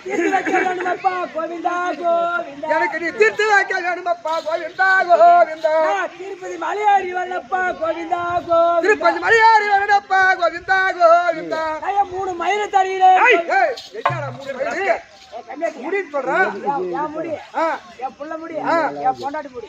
தீர்த்து வைக்க வேணுமப்பா கோவிந்தா கோவிந்தா. எனக்கு நீ தீர்த்து வைக்க வேணுமப்பா கோவிந்தா கோவிந்தா. திருப்பதி மலையாரி வரலப்பா கோவிந்தா கோவிந்தா. திருப்பதி மலையாரி வரலப்பா கோவிந்தா கோவிந்தா. 3 மயில தரீரே. என்னடா 3 மயில? முடி சொல்றேன். என் முடி, என் புள்ள முடி, என்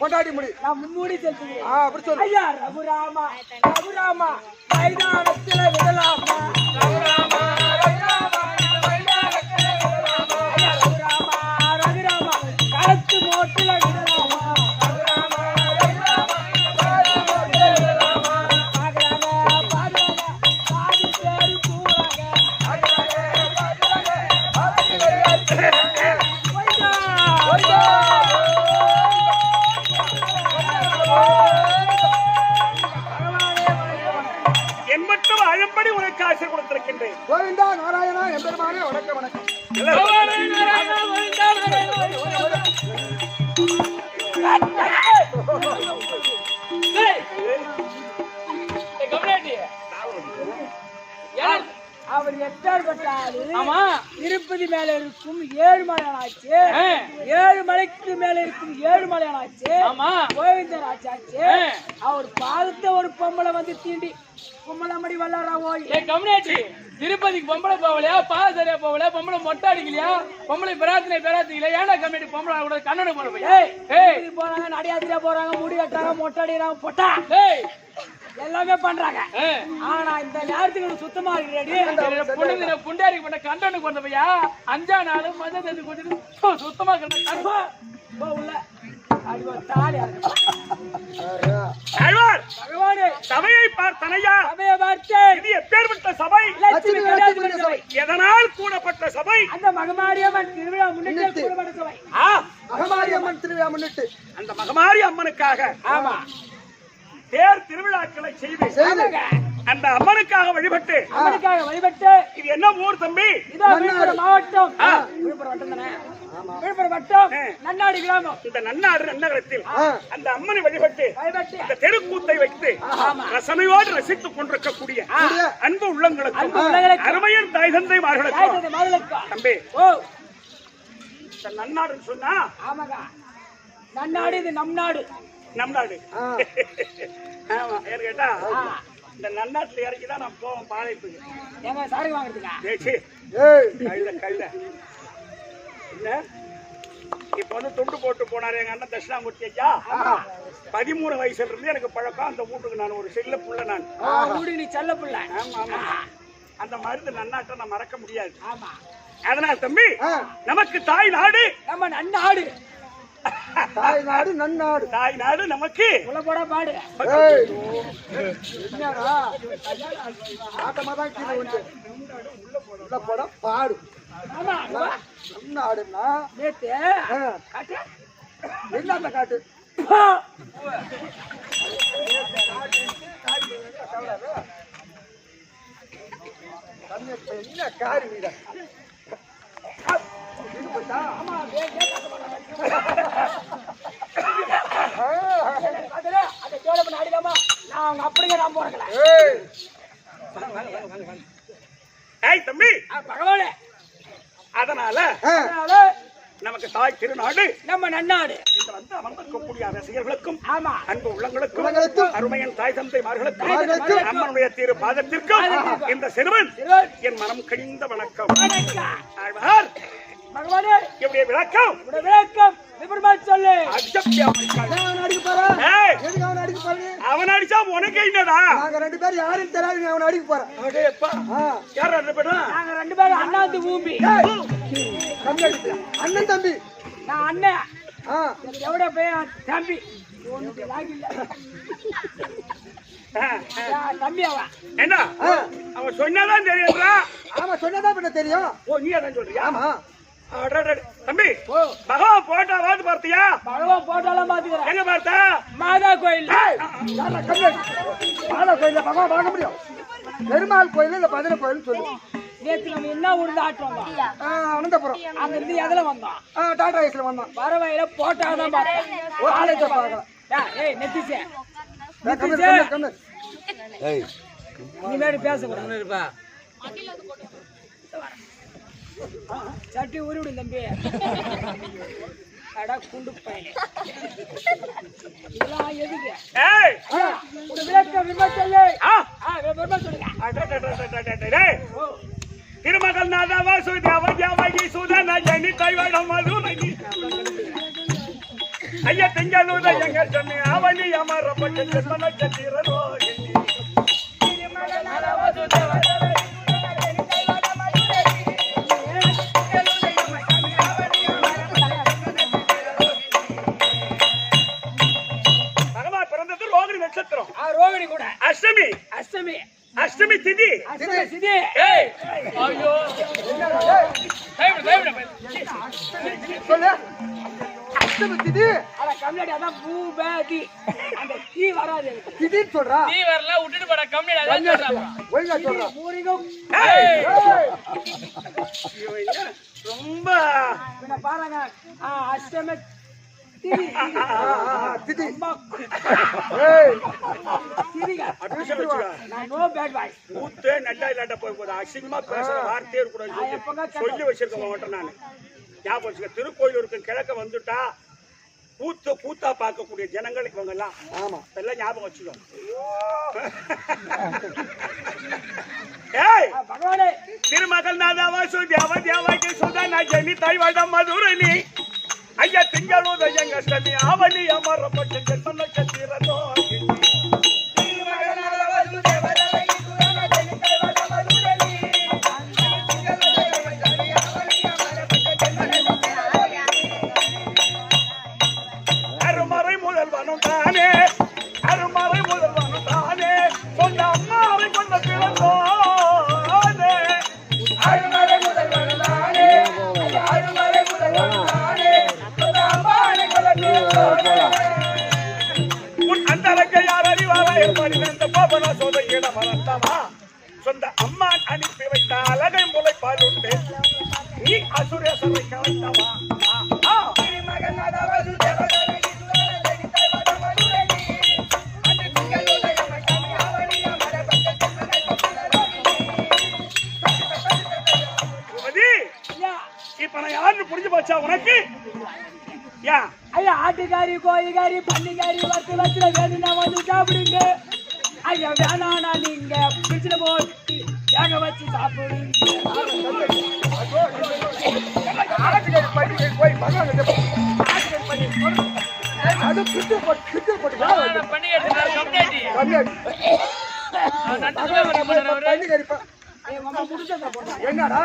பொண்டாட்டி முடி. நான் மும்முடி செலுத்துகிறேன். அப்படி சொல்லு. ஐயா ரகுராமா ரகுராமா மைதானத்தில விடலாமா. ரகுராமா ரகுராமா மைதானத்தில விடலாமா. ஐயா ரகுராமா ரகுராமா களத்து மோட்டில விடலாமா. ரகுராமா ரகுராமா மைதானத்தில விடலாமா. பாக்குறாங்க பாக்குறாங்க பாதி பேரு கூறாங்க. பாக்குறாங்க பாக்குறாங்க பாதி பேரு ஓய்டா ஓய்டா. என் மட்டும் அழும்படி உனக்கு ஆசை கொடுத்திருக்கின்றேன். கோவிந்தா நாராயணா எம்பெருமானே வணக்கம் வணக்கம். அவர் எட்டார்பட்டாரு திருப்பதி மேல இருக்கும் 7 மலையானாச்சு. 7 மலைக்கு மேல இருக்கும் 7 மலையானாச்சு. கோவிந்தர் ஆச்சாச்சு. அவர் பாதத்தை ஒரு பொம்பளை வந்து தீண்டி பொம்பளை மடி வல்லாரா ஓய். திருப்பதிக்கு பொம்பளை போகலையா, பாத சரியா போகலையா, பொம்பளை மொட்டை அடிக்கலையா, பொம்பளை பிரார்த்தனை ஏன்னா கம்மிட்டி பொம்பளை கூட கண்ணோட போறாங்க, நடியாத்திரியா போறாங்க, முடி கட்டுறாங்க, மொட்டை அடிக்கிறாங்க, பொட்டா எல்லாமே பண்றாங்க. ஆனா இந்த நேரத்துக்கு சுத்தமா இருக்கிறாடி புண்டாரி பண்ண கண்டனுக்கு வந்த பையா 5 நாள் மஞ்சள் கொடுத்து சுத்தமா உள்ள தாலி சபையை பார்த்தனையா, சபையை பார்த்து இது எப்பேற்பட்ட சபை, எதனால் கூடப்பட்ட சபை? அந்த மகமாரியம்மன் திருவிழா முன்னிட்டு கூடப்பட்ட சபை. மகமாரியம்மன் திருவிழா முன்னிட்டு அந்த மகமாரி அம்மனுக்காக ஆமா தேர் திருவிழாக்களை செய்து அந்த அம்மனுக்காக வழிபட்டு இது என்ன ஊர் தம்பி? விழுப்புரம் மாவட்டம், விழுப்புரம் வட்டம் தானே, விழுப்புரம் வட்டம் நன்னாடு கிராமம். இந்த நன்னாடு நன்னகரத்தில் அந்த அம்மனை வழிபட்டு இந்த தெருக்கூத்தை வைத்து ரசனையோடு ரசித்துக் கொண்டிருக்கக்கூடிய அன்பு உள்ளங்களுக்கும் அருமையின் தாய் தந்தைமார்களுக்கும் தம்பி இந்த நன்னாடுன்னு சொன்னா ஆமாங்க நன்னாடு, இது நம் நாடு. நம் நாடு. ஆமா ஏன்னு கேட்டா இந்த நன்னாட்டுல இறக்கிதான் நான் போவோம் பாளையத்துக்கு. ஏங்க சாரி வாங்குறதுக்கா? கழுத என்ன இப்ப வந்து துண்டு போட்டு போனாரு எங்க அண்ணன் தட்சிணாமூர்த்தி ஐயா. 13 வயசுல இருந்து எனக்கு பழக்கம். அந்த வீட்டுக்கு நான் ஒரு செல்ல புள்ள. நான் வீடு நீ செல்ல புள்ள. ஆமா ஆமா அந்த மாதிரி நன்னாட்டை நான் மறக்க முடியாது. அதனால தம்பி நமக்கு தாய் நாடு நம்ம நன்னாடு. தாய் நாடு நன்னாடு. தாய் நாடு நமக்கு உள்ள போட பாடு. ஆட்டமாதான் கீழே வந்து உள்ள போட பாடு. நன்னாடுன்னா நேத்து காட்டு என்ன காட்டு என்ன காரி நீட அப்படிங்க நான் போறேன் தம்பி பகவானே. அதனால நமக்கு தாய் திருநாடு நம்ம நன்னாடு. இந்த வந்து அமர்ந்திருக்கக்கூடிய ரசிகர்களுக்கும் ஆமா அன்பு உள்ளங்களுக்கும் அருமையின் தாய் தந்தைமார்களுக்கும் அம்மனுடைய திரு பாதத்திற்கும் இந்த சிறுவன் என் மனம் கனிந்த வணக்கம். பகவானே என்னுடைய விளக்கம் சொல்லு. அவன் அடிச்சா உனக்கு என்னடா? நாங்க 2 பேரும் யாரும் தெரியாது. அவன் அடிக்க போறான். யார் 2 பேரும்? நாங்க 2 பேரும் அண்ணாந்து ஊம்பி. அண்ணன் தம்பி. நான் அண்ணன். எவ்வளோ பையன் தம்பி தம்பி. அவன் என்ன அவன் சொன்னாதான் தெரியுங்களா? ஆமா சொன்னதான் பண்ண தெரியும். ஓ நீ அதான் சொல்றியா? ஆமா தம்பி பகவான் போட்டா வாத்து பார்த்தியா? பகவான் போட்டாலாம் பாத்துக்கிறேன். எங்க பார்த்த? மாதா கோயில். மாதா கோயில பகவான் பார்க்க முடியும். பெருமாள் கோயில் இல்ல பதின கோயில் சொல்லுவோம். நேற்று நம்ம என்ன ஊர்ல ஆட்டோம்? அனந்தபுரம். அங்க இருந்து எதுல வந்தோம்? டாடா ஏஸ்ல வந்தோம். வரவையில போட்டாதான் பார்த்தேன். ஆலயத்தை பார்க்கலாம். ஏய் நெத்திசே நீ மேடு பேசக்கூடாது. சட்டி உருவிடும் தம்பி. அடா குண்டு பையன். இதெல்லாம் எதுக்கு? ஏய் ஒரு விளக்க விமர்சல்லை. விமர்சல் சொல்லுங்க. டேய் திருமகள் நாதா வாசுதேவ தேவகி சுதன ஜனி தைவட மதுரகி ஐயா தெங்கலூத எங்க சொன்னே அவனி அமரப்பட்ட செல்வன சத்திர ரோகிணி திருமகள் நாதா வாசுதேவ பகவான் பிறந்தது ரோகிணி நட்சத்திரம். ரோகிணி கூட அஷ்டமி அஷ்டமி அஷ்டமி திதி. அஷ்டமி திதி. ஏய் ஐயோ சொல்லு அஷ்டமி திதி. அட கம்மியாடி அதான் பூபதி. அந்த தீ வராது எனக்கு. திதின்னு சொல்றா. நீ வரல விட்டுட்டு போற கம்பெனி அதான் சொல்றாங்க. ஒழுங்கா சொல்றா. மூரிகம். ஏய் ஏய், ரொம்ப பின்ன பாருங்க. அஷ்டமி திதி. திதி. அம்மா ஏய், திதிங்க. அட்மிஷன் வச்சுக்கோ. நான் நோ பேட் வாய்ஸ். ஊத்தே நல்லா இல்லாட்ட போய் போகுது. அசிங்கமா பேசுற வார்த்தையே இருக்கக்கூடாது சொல்லி வச்சிருக்கேன் உன்கிட்ட நானு. ஞாபகம் வச்சுக்க. திருக்கோயிலூருக்கு கிழக்க வந்துட்டா கூத்தா பார்க்கக்கூடிய ஜனங்கள் இவங்க எல்லாம். ஆமா எல்லாம் ஞாபகம் வச்சுக்கோ. ஏய் பகவானே திருமகள் நாதா வாசுதேவ தேவகி சுதன ஜனி தைவட மதுரணி ஐயா திங்களூத எங்க அஷ்டமி அவனி அமரப்பட்ட செல்வன சத்திர ரோகிணி திருமகள் நாதா வாசுதேவ தேவகி சுதன ஜனி தைவட மதுரணி அருமறை முதல்வனும் தானே அருமறை முதல்வனும் தானே சொந்த அம்மாவை கொண்ட பிறந்தோனே அருமறை முதல்வனும் தானே அருமறை முதல்வனும் தானே சொந்த அம்மாவை கொண்ட பிறந்தோனே உன் அந்தரங்க யார் அறிவாரா எப்படி அந்த பாபனா சோதகிட மறந்தமா சொந்த அம்மா அனுப்பி வைத்த அழகை முளைப்பால் உண்டு நீ அசுரேசரை கலைத்தவா திருமகன் இப்ப நான் யாருன்னு புரிஞ்சு போச்சா உனக்கு? ஏன் ஐயா ஆட்டுக்காரி கோழிக்காரி பன்னிக்காரி வச்சுல வேணும்னா வந்து சாப்பிடுங்க. ஐயா வேணானா நீங்க பிடிச்சில போட்டு வேக வச்சு சாப்பிடுங்க. அது பிட்டு போட்டு பண்ணிட்டு கம்பெனி என்னடா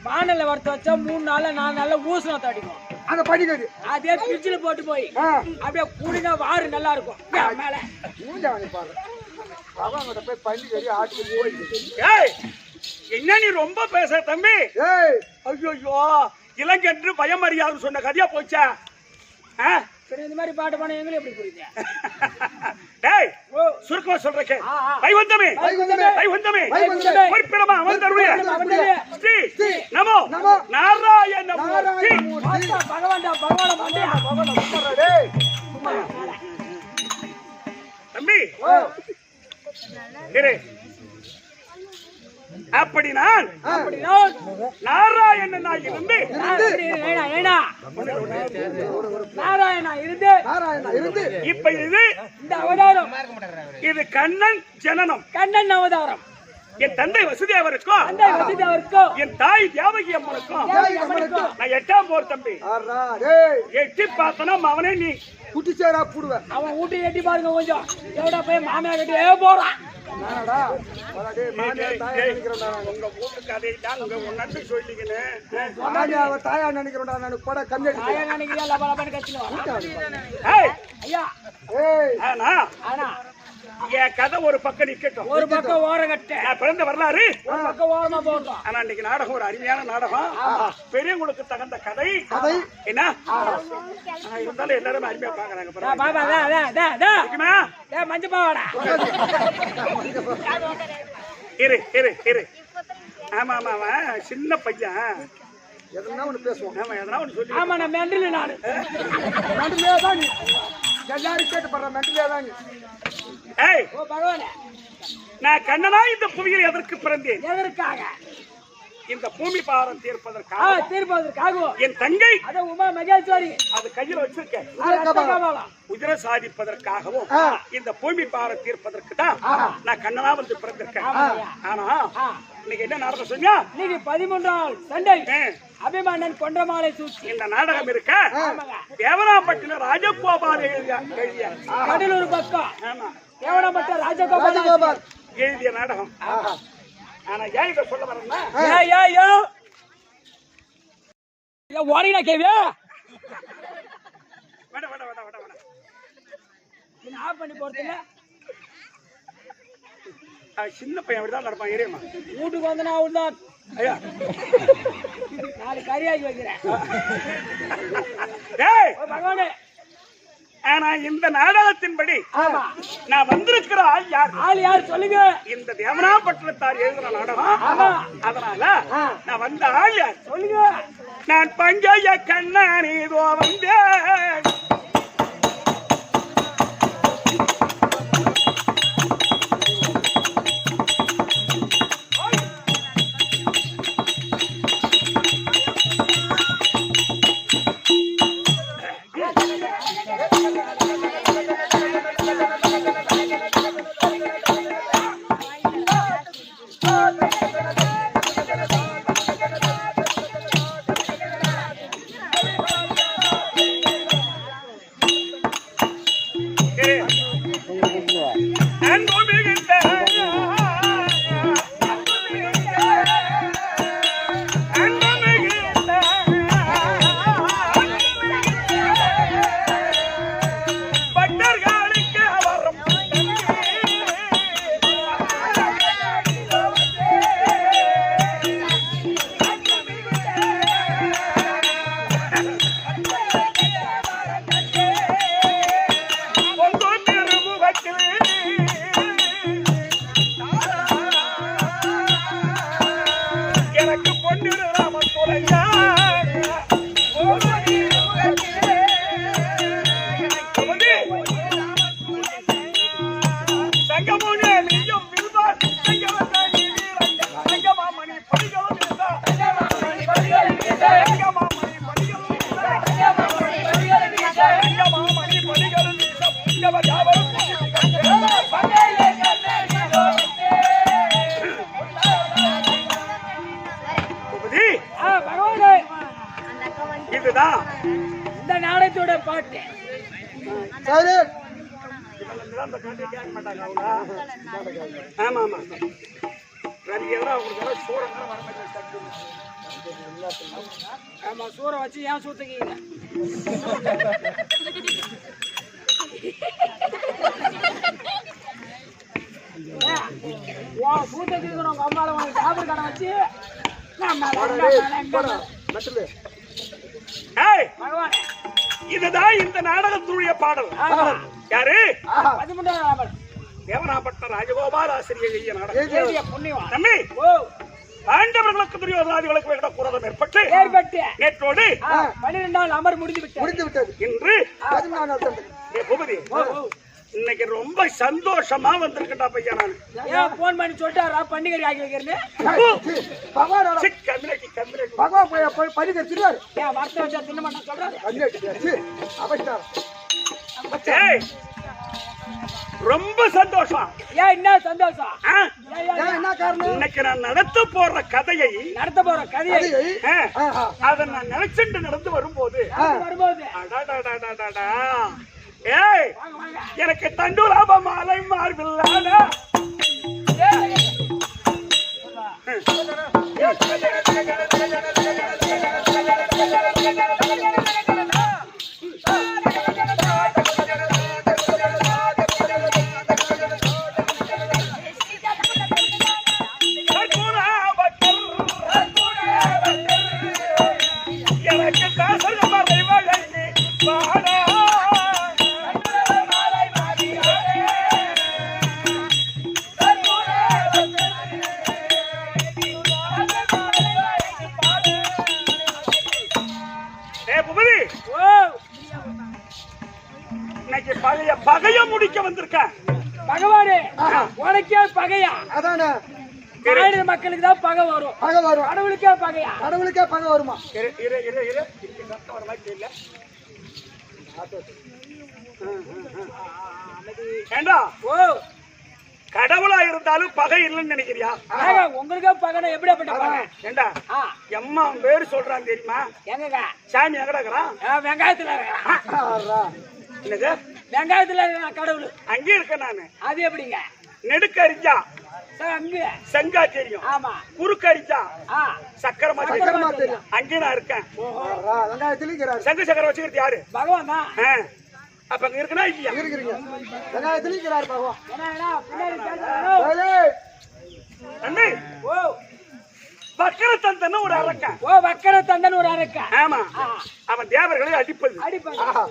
வானல்ல வறுத்து வச்சா 3 நாள்ல 4 நாள்ல ஊசனா தடிக்கும். அந்த பண்ணிக்கடி அதே பிரிட்ஜில் போட்டு போய் அப்படியே கூடினா வாறு நல்லா இருக்கும். மேல மூஞ்சா வந்து பாரு. அவங்கிட்ட போய் பண்ணிக்கடி ஆட்டுக்கு போய். ஏய் என்ன நீ ரொம்ப பேச தம்பி? ஏய் ஐயோ இளங்கன்று பயம் அறியாது சொன்ன கதையா போச்சா? சரி இந்த மாதிரி பாட்டு பாட எங்களுக்கு எப்படி புரியுது? டேய் சுருக்கமா சொல்றேன். வைகுந்தமே வைகுந்தமே வைகுந்தமே வைகுந்தமே பொறுப்பிடமா அவந்தருடைய ஸ்ரீ நமோ நமோ நாராயண மூர்த்தி. பகவான்டா பகவான மாட்டியா டேய் தம்பி இரு. அப்படி நான் நாராயணனாய் இருந்து நாராயணா இருந்து நாராயணா இருந்து இப்ப இது இந்த அவதாரம் இது கண்ணன் ஜனனம். கண்ணன் அவதாரம் என் தந்தை வசுதேவருக்கும் அந்த வசுதேவருக்கும் என் தாய் தேவகி அம்மனுக்கும் நான் 8ஆம் போர் தம்பி. ஆறா டேய் எட்டி பார்த்தனா அவனே நீ குட்டி சேரா புடுவேன். அவன் ஊட்டி எட்டி பாருங்க கொஞ்சம். எவ்வளோ போய் மாமியா கட்டி போறான். நானடா வர டேய் மாமியா தாயா நினைக்கிறேன்டா. உங்க வீட்டு கதை தான் உங்க உன்னட்டு சொல்லிக்கினே. மாமியாவ தாயா நினைக்கிறேன்டா. நான் போட கம்மி தாயா நினைக்கிறியா லபலபன்னு கத்திடுவான். ஏய் ஐயா ஏய் ஆனா ஆனா என் கதை ஒரு பக்கம் நிக்கட்டும். ஒரு பக்கம் ஓரம் கட்ட நான் பிறந்த வரலாறு ஒரு பக்கம் ஓரமா போட்டோம். ஆனா இன்னைக்கு நாடகம் ஒரு அருமையான நாடகம். பெரியவங்களுக்கு தகுந்த கதை கதை என்ன இருந்தாலும் எல்லாரும் அருமையா பாக்குறாங்க. பாபா மஞ்ச பாவாடா இரு இரு இரு. ஆமா ஆமா அவன் சின்ன பையன் எதனா ஒண்ணு பேசுவோம். ஆமா எதனா ஒண்ணு சொல்லி. ஆமா நான் மெண்டல் நானு மெண்டலே தான் நீ. எல்லாரும் கேட்டு பண்ற மெண்டலே தான் நீ. ஏய் ஓ பகவானே நான் கண்ணனா இந்த புவியில் எதற்கு பிறந்தேன்? எதற்காக? இந்த பூமி பாரம் தீர்ப்பதற்காக தீர்ப்பதற்காகவும் என் தங்கை அத உமா மகேஸ்வரி அது கையில் வச்சிருக்கேன் ரத்தகபாலம் உதிர சாதிப்பதற்காகவும் இந்த பூமி பாரம் தீர்ப்பதற்கு தான் நான் கண்ணனா வந்து பிறந்திருக்கேன். ஆனா இன்னைக்கு என்ன நாடகம் சொன்னா இன்னைக்கு 13ஆம் சண்டை அபிமன்னன் கொன்றமாலை சூழ்ச்சி இந்த நாடகம் இருக்க தேவனாம்பட்டின ராஜகோபால் எழுதிய கடலூர் பக்கம் ஆமா தேவனாம்பட்ட ராஜகோபால் எழுதிய நாடகம். ஆனா ஏன் இதை சொல்ல வரேன்னா ஓடினா கேவியா வேட வேட வேட வேட வேட ஆஃப் பண்ணி போறதுல சின்ன பையன் அப்படிதான் நடப்பான் ஏரியாமா. வீட்டுக்கு வந்தனா அவன்தான் ஐயா நாலு கறியாக்கி வைக்கிறேன் பகவானே. ஆனா இந்த நாடகத்தின்படி நான் வந்திருக்கிற ஆள் யார் சொல்லுங்க. இந்த தேவனாம்பட்டினத்தார் எழுதுற நாடகம். அதனால நான் வந்த ஆள் யார் சொல்லுங்க. நான் பஞ்சய கண்ணானி இதோ வந்தேன். இதுதான் இந்த நாடகத்தோட பாட்டு. ஆமா ஆமா ஆமா சூற வச்சு ஏன் சூத்துக்கீங்க? சூத்துக்கு உங்க அம்மால உனக்கு சாப்பிட கடை வச்சு இதுதான் இந்த நாடகத்துடைய பாடல். யாரு? 13ஆம் தேவனாம்பட்ட ராஜகோபால் ஆசிரியர் நாடகம். புண்ணியம் தம்பி பாண்டவர்களுக்கு துரியோதனாதிகளுக்கு வேண்ட குரதம் ஏற்பட்டு நேற்றோடு 12ஆம் அமர் முடிந்து விட்டது. இன்று பூபதி இன்னைக்கு ரொம்ப சந்தோஷமா வந்திருக்கா பையா. நான் போன் பண்ணி சொல்லிட்டாரா பண்டிகை ஆகி வைக்கிறேன். வார்த்தை வச்சா தின்ன மாட்டேன் சொல்றாரு. ரொம்ப சந்தோஷம். ஏன் என்ன சந்தோஷம்? இன்னைக்கு நான் நடத்த போற கதையை அதை நான் நினைச்சுட்டு நடந்து வரும்போது ஏய் எனக்கு தண்டூராப மாலை மார்பில்லாத எனக்கு தாசர் மறை வழங்கி வாடா பழைய பகைய முடிக்க வந்திருக்க. பகவானே உனக்கே பகையா? அதானே மாநில மக்களுக்கு தான் பகை வரும். பகை வரும். கடவுளுக்கே பகையா? கடவுளுக்கே பகை வருமா? இரு இரு இரு இரு இங்க சத்தம் வர மாதிரி தெரியல. ஏண்டா ஓ கடவுளா இருந்தாலும் பகை இல்லைன்னு நினைக்கிறியா? ஏங்க, உங்களுக்கே பகைனா எப்படியாப்பட்ட பகை? ஏண்டா ஆ, எம்மா அவன் பேரு சொல்றான் தெரியுமா? எங்கங்க? சாமி எங்கடா இருக்கிறான்? வெங்காயத்துல இருக்கிறான். என்னது? வெங்காயத்துல இருக்கிறான் கடவுள். அங்கே இருக்க நானு. அது எப்படிங்க? நெடுக்கரிஞ்சா அங்க செங்கா தெரியும். ஆமா. குறுக்கரிஞ்சா ஆ, சக்கரமா சக்கரமா தெரியும். தெரியும். அங்கே நான் இருக்கேன். வெங்காயத்திலும் இருக்கிறாரு. செங்கு சக்கரம் வச்சுக்கிறது யாரு? பகவான் தான். அப்ப அங்க இருக்குனா இல்லையா? இருக்கிறீங்க. வெங்காயத்திலும் இருக்கிறாரு பகவான். ஏன்னா பின்னாடி கேட்கணும். ஏய், தம்பி ஓ பக்கரத்தந்தன்னு ஒரு அரக்கன். ஓ வக்கர தந்தன் ஒரு அரக்க. ஆமா. அவன் தேவர்களை அடிப்பது. அடிப்பாங்க.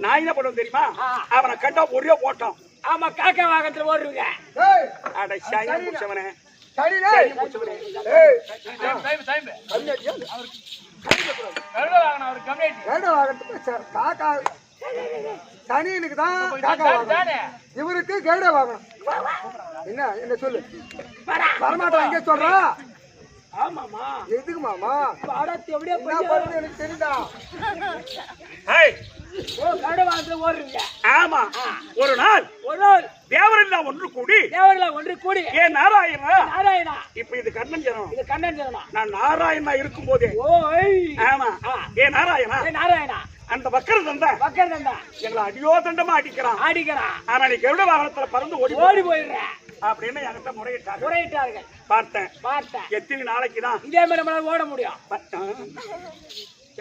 நான் என்ன பண்ணுவேன் தெரியுமா? ஆ. அவனை கண்டா ஒரே ஓட்டம். ஆமா, காக்கா வாகனத்துல ஓடுவீங்க. ஏய், அட சாயி முடிச்சவனே. சரிடே. சாயி முடிச்சவனே. ஏய், டைம் கம்மியாட்டியா? கருட வாகனம் அவர் கம்யூனிட்டி கேட வாங்கறதுக்கு காக்கா சனியனுக்கு தான் காக்கா வாங்கணும். தானே இவருக்கு கேட வாங்கணும். என்ன சொல்லு? வரமாட்டா இங்கே சொல்றா? ஆமாமா. எதுக்கு மாமா? பாடத்து எப்படியா என்ன போய் பண்ணுறது எனக்கு தெரியுதா? ஏய், ஓ கருட வாகனத்துல ஓடுவீங்க. ஆமா. ஒரு நாள் ஒரு நாள் தேவரெல்லாம் ஒன்று கூடி தேவர்களை ஒன்று கூடி ஏ நாராயணா, நாராயணா, இப்ப இது கண்ணன் ஜனம். இது கண்ணன் சொல்லணும். நான் நாராயணா இருக்கும் போதே ஓய் ஆமா ஏ நாராயணா, ஏ நாராயணா, அந்த வக்கர தந்த வக்கர தந்தா எங்களை அடியோ தண்டமா அடிக்கிறான். ஆடிக்கிறான். ஆனா நீ கருட வாகனத்துல பறந்து ஓடி ஓடி போயிடுறேன் அப்படின்னு என்கிட்ட முறையிட்டாங்க. முறையிட்டார்கள். பார்த்தேன். பார்த்தேன். எத்தனை நாளைக்குதான் இதே மாதிரி நம்மளால ஓட முடியும்.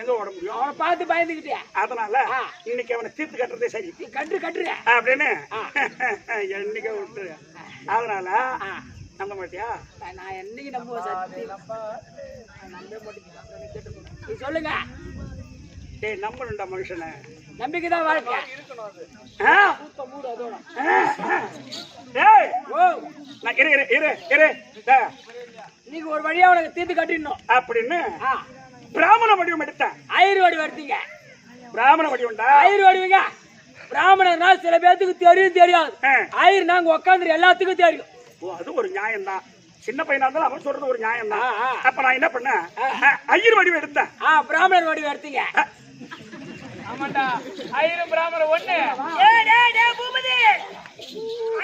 எங்க ஓட முடியும்? அவனை பார்த்து பயந்துக்கிட்டே அதனால இன்னைக்கு அவனை தீர்த்து கட்டுறதே சரி நீ கட்டுற அப்படின்னு என்னைக்கு விட்டு. அதனால நம்ப மாட்டியா? நான் என்னைக்கு நம்புவேன்? சத்தி நம்ப மாட்டேன். நீ சொல்லுங்க. டேய் நம்பணும்டா மனுஷனை. நம்பிக்கை தான் வாழ்க்கை. ஆ? மூடு அதோட. டேய் ஓ நான் இரு இரு இரு இரு டே, நீங்க ஒரு வழியா உனக்கு தீர்த்து கட்டிடணும் அப்படின்னு பிராமண வடிவம் எடுத்தேன். ஆயிரம் வருத்தீங்க. பிராமண வடிவம்டா. ஆயிரம் வருவீங்க. பிராமணர்னா சில பேர்த்துக்கு தெரியும் தெரியாது. ஆயிரம் நாங்க உட்காந்து எல்லாத்துக்கும் தெரியும். ஓ அது ஒரு நியாயம் தான். சின்ன பையனா இருந்தாலும் அவன் சொல்றது ஒரு நியாயம் தான். அப்ப நான் என்ன பண்ணேன்? ஐயர் வடிவம் எடுத்தேன். பிராமணர் வடிவம் எடுத்தீங்க. ஆமாண்டா ஆயிரம் பிராமணர் ஒண்ணு. பூபதி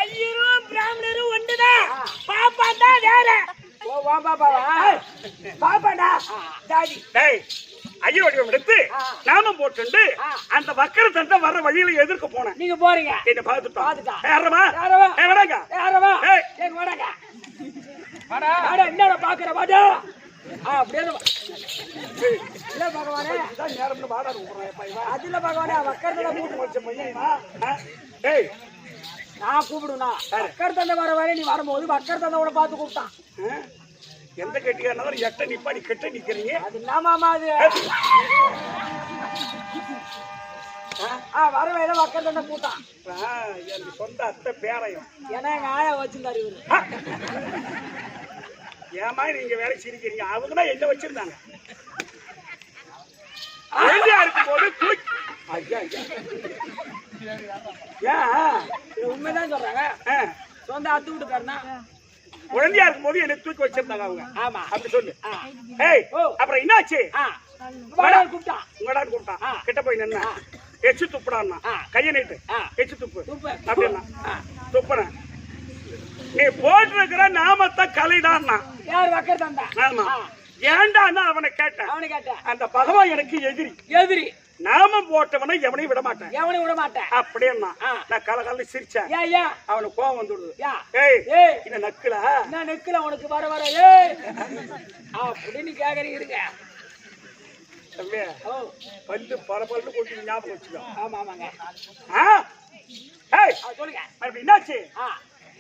ஐயரும் பிராமணரும் ஒண்ணுதான். பாப்பா தான் வேற. ஓ வா பாப்பாவா? பாப்பாடா டாடி. டேய் ஐயர் வடிவம் எடுத்து நாமம் போட்டுண்டு அந்த வக்கர தந்த வர வழியில எதிர்க்க போனேன். நீங்க போறீங்க. என்ன பாத்துட்டோம். பாத்துட்டா. யாரமா? யாரவா? வடங்க. யாரவா? ஏய் ஏங்க வடங்க. வாடா வாடா என்னடா பாக்குற வாடா. அப்படியே இல்ல பகவானே. இதான் நேரம்னு வாடா கூப்பிடுறேன் பையன். அதுல பகவானே வக்கரத்துல மூட்டு வச்ச பையனா? டேய் நான் கூப்பிடுனா. வக்கர தந்த வர வரை நீ வரும்போது வக்கர தந்தோட பார்த்து கூப்பிட்டான். எந்த கெட்டிக்காரனாலும் எட்ட நிப்பாடி கெட்ட நிக்கிறீங்க. அது என்னமாமா அது? வர வரையில வக்கர தந்த கூட்டான். என் சொந்த அத்தை பேரையும் ஏன்னா எங்க ஆயா வச்சிருந்தாரு இவரு. ஏமா நீங்க வேலை சிரிக்கிறீங்க? அவங்க தான் என்ன வச்சிருந்தாங்க. ஐயா இருக்கும் போது ஐயா இது உண்மைதான் சொல்றாங்க. சொந்த அத்து விட்டுக்காருனா குழந்தையா இருக்கும் போது என்ன தூக்கி வச்சிருந்தாங்க அவங்க. ஆமா அப்படி சொல்லு. ஏய் அப்புறம் என்னாச்சு? கூப்பிட்டான். உங்கடா கூப்பிட்டான். கிட்ட போய் நின்னா எச்சு துப்புடான்னா கையை நீட்டு எச்சு துப்பு அப்படின்னா துப்புறேன். நீ போட்டிருக்கிற நாமத்தை கலைடான்னா. யார் வக்கர தந்தா? ஆமா. ஏண்டான்னு அவனை கேட்டேன். அவனை கேட்டேன். அந்த பகவான் எனக்கு எதிரி. எதிரி நாமம் போட்டவனை எவனையும் விட மாட்டேன். எவனையும் விட மாட்டேன் அப்படின்னா நான் கலகல சிரிச்சேன். ஏன் அவனுக்கு கோவம் வந்துடுது. ஏய் ஏய் இந்த நக்குல நான் நெக்கல உனக்கு வர வர ஏய் அப்படின்னு கேக்குறீங்க இருங்க. தம்பி பல்லு பல பல்லு கொண்டு ஞாபகம் வச்சுக்கோ. ஆமா ஆமாங்க. ஏய் சொல்லுங்க. அப்படி என்னாச்சு?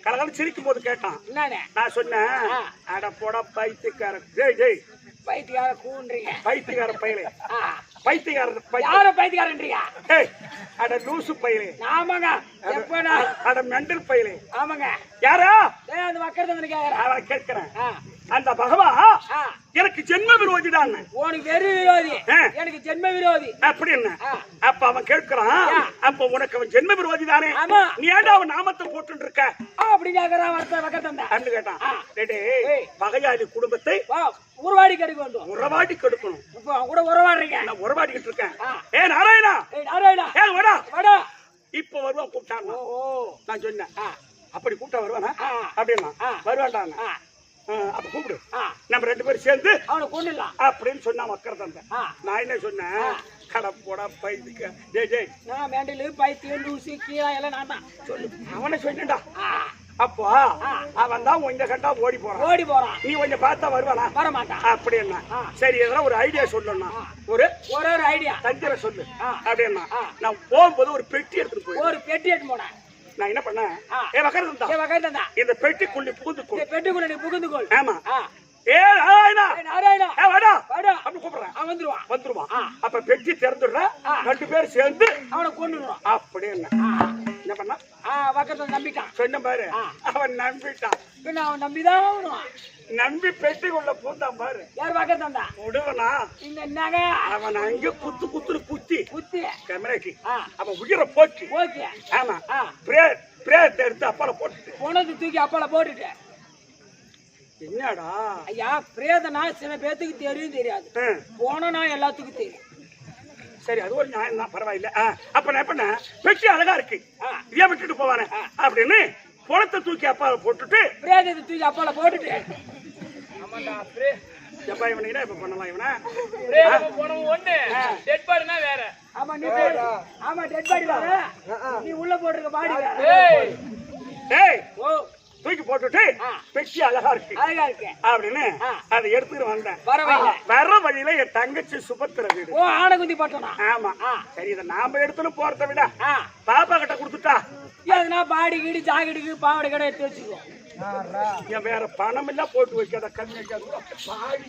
கலகல சிரிக்கும் போது கேட்டான். என்னன்னு நான் சொன்னேன் அட போட பைத்தியக்கார. ஜெய் ஜெய் பைத்தியார கூன்றீங்க. பைத்தியக்கார பையலே பைத்தியக்காரன் யார பைத்தியக்காரன்றியா? ஏய் அட லூசு பையலே. ஆமாங்க. எப்பனா? அட மெண்டல் பையலே. ஆமாங்க. யாரா? ஏய் அந்த மக்கள் வந்து கேக்குறேன். அவன் கேட்கிறேன். அந்த பகவான் எனக்கு ஜென்ம விரோதிதான். உனக்கு வெறு விரோதி, எனக்கு ஜென்ம விரோதி. அப்படி என்ன? அப்ப அவன் கேட்கிறான், அப்ப உனக்கு அவன் ஜென்ம விரோதி தானே, நீ ஏன்டா அவன் நாமத்தை போட்டு இருக்க அப்படி கேக்குறான். அன்னு கேட்டான். பகையாளி குடும்பத்தை உருவாடி கெடுக்க வேண்டும். உறவாடி கெடுக்கணும். இப்ப அவன் கூட உறவாடுறீங்க. நான் உறவாடிக்கிட்டு இருக்கேன். ஏ நாராயணா, நாராயணா, ஏ வாடா வாடா. இப்ப வருவான் கூப்பிட்டான். நான் சொன்னேன் அப்படி கூப்பிட்டா வருவானா அப்படின்னா வருவான்டாங்க. அப்ப கூப்பிடு, நம்ம 2 பேரும் சேர்ந்து அவனை கொண்டுலாம் அப்படின்னு சொன்னா மக்கள் தந்த. நான் என்ன சொன்னேன், கடை போட பைத்துக்க டேய் நான் மேண்டலு பைத்தியம் லூசி கீழா எல்லாம் நான் தான் சொல்லு. அவனை சொன்னேன்டா. அப்போ அவன் தான் உங்க கண்டா ஓடி போறான். நீ கொஞ்சம் பார்த்தா வருவானா? வர மாட்டான். அப்படி என்ன? சரி எதனா ஒரு ஐடியா சொல்லணும். ஒரு ஐடியா தந்திர சொல்லு அப்படின்னா. நான் போகும்போது ஒரு பெட்டி எடுத்துட்டு போய் ஒரு பெட்டி எடுத்து போனேன். நான் என்ன பண்ணேன், வகர்ந்தா இந்த பெட்டிக்குள்ளி பெட்டிக்குள்ள நீ புகுந்துக்கொள். ஆமா. ஏ நாராயணா, நாராயணா, ஏ வாடா வாடா அப்படி கூப்பிடுறேன். வந்துருவான். அப்ப பெட்டி திறந்துடுற, 2 பேரும் சேர்ந்து அவனை கொண்டுடுவான். அப்படி என்ன என்ன பண்ணா? பக்கத்துல நம்பிட்டான். சொன்ன பாரு, அவன் நம்பிட்டான். பின்ன அவன் நம்பிதான் வருவான். நம்பி பெட்டிக்குள்ள பூந்தான் பாரு. யார் பக்கத்து வந்தா விடுவனா? இங்க என்னங்க அவன் அங்க குத்தி கேமராக்கு அவன் உயிரை போச்சு. ஓகே. ஆமா. பிரேத் எடுத்து அப்பால போட்டு போனது தூக்கி அப்பால போட்டுட்டு. என்னடா ஐயா, பிரேதனா சில பேத்துக்கு தெரியாது, போனா எல்லாத்துக்கும் தெரியும். சரி, அது ஒரு நியாயம் தான், பரவாயில்ல. அப்ப நான் என்ன பண்ண, பெட்டி அழகா இருக்கு, ஏன் விட்டுட்டு போவானே அப்படின்னு பணத்தை தூக்கி அப்பால போட்டுட்டு பிரேதத்தை தூக்கி அப்பால போட்டுட்டு. எப்பா இவனா இப்ப பண்ணலாம் இவனா? டெட் பாடினா வேற. ஆமா நீ ஆமா டெட் பாடி வேற, நீ உள்ள போட்டுருக்க பாடி வேற. டேய் தூக்கி போட்டுட்டு பெட்டி அழகா இருக்கு அப்படின்னு அதை எடுத்துட்டு வந்தேன். வர வழியில என் தங்கச்சி சுபத்திர வீடு. ஓ ஆனகுந்தி பட்டனா? ஆமா. சரி, இதை நாம எடுத்துன்னு போறத விட பாப்பா கிட்ட கொடுத்துட்டா எதுனா பாடி கீடி ஜாக்கெட்டுக்கு பாவாடை கடை எடுத்து வச்சுக்கோ. என் வேற பணம் எல்லாம் போட்டு வைக்காத கண்ணு பாடி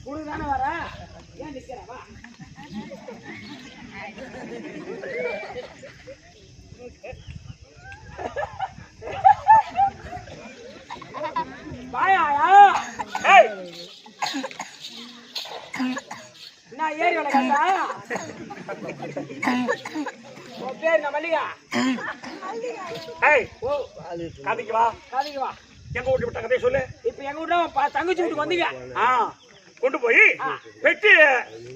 குடுதானே வர ஏன் நிக்கிறவா? பாயாயா நான் ஏறி வளர்க்கா. உன் பேர் என்ன? மல்லிகா. கதைக்கு வா. எங்க வீட்டு விட்ட கதையை சொல்லு. இப்ப எங்க வீட்டுல தங்கச்சி வீட்டுக்கு வந்தீங்க. கொண்டு போய் பெட்டி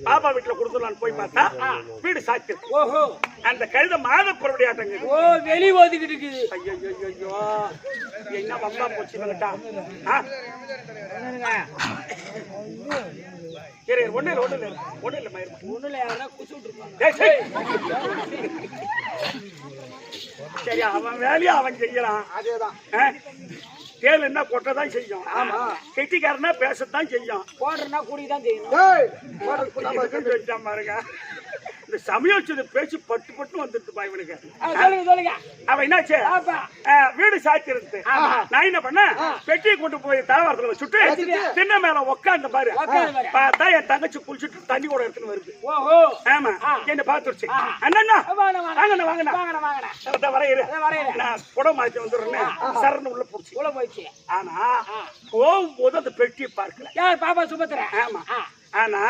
பாபா வீட்டுல கொடுத்துடலான்னு போய் பார்த்தா வீடு சாத்தி. ஓஹோ, அந்த கழுத மாதப்பருடைய ஆட்டங்க. ஓ வெளி ஒதுக்கிட்டு இருக்குது. ஐயோ என்ன வம்பா போச்சு இவங்கிட்ட. சரி, ஒண்ணு இல்ல மயிர் ஒண்ணுல யாரா குச்சி விட்டுருப்பாங்க. சரி, அவன் வேலையை அவன் செய்யறான். அதேதான். தேல் என்ன கொட்டதான் செய்யும். ஆமா. கெட்டிக்காரனா பேசத்தான் செய்யும். போடுறனா கூடிதான் செய்யணும். பாருங்க, இந்த சமயோச்சித பேச்சு பட்டு வந்துருப்பா இவனுக்கு. சொல்லுங்க. அவன் என்னாச்சு, வீடு சாத்தி இருந்து நான் என்ன பண்ண, பெட்டியை கொண்டு போய் தாவாரத்துல வச்சுட்டு தின்ன மேல உட்காந்து பாரு. பார்த்தா என் தங்கச்சி குளிச்சுட்டு தண்ணி கூட எடுத்துன்னு வருது. ஓஹோ. ஆமா. என்ன பாத்துருச்சு. அண்ணா வரையிற நான் புடம் மாத்தி வந்துடுறேன். சரன்னு உள்ள போச்சு. உள்ள போயிடுச்சு. ஆனா போகும்போது அந்த பெட்டியை பார்க்கல. யார்? பாப்பா சுபத்திர. ஆமா. ஆனா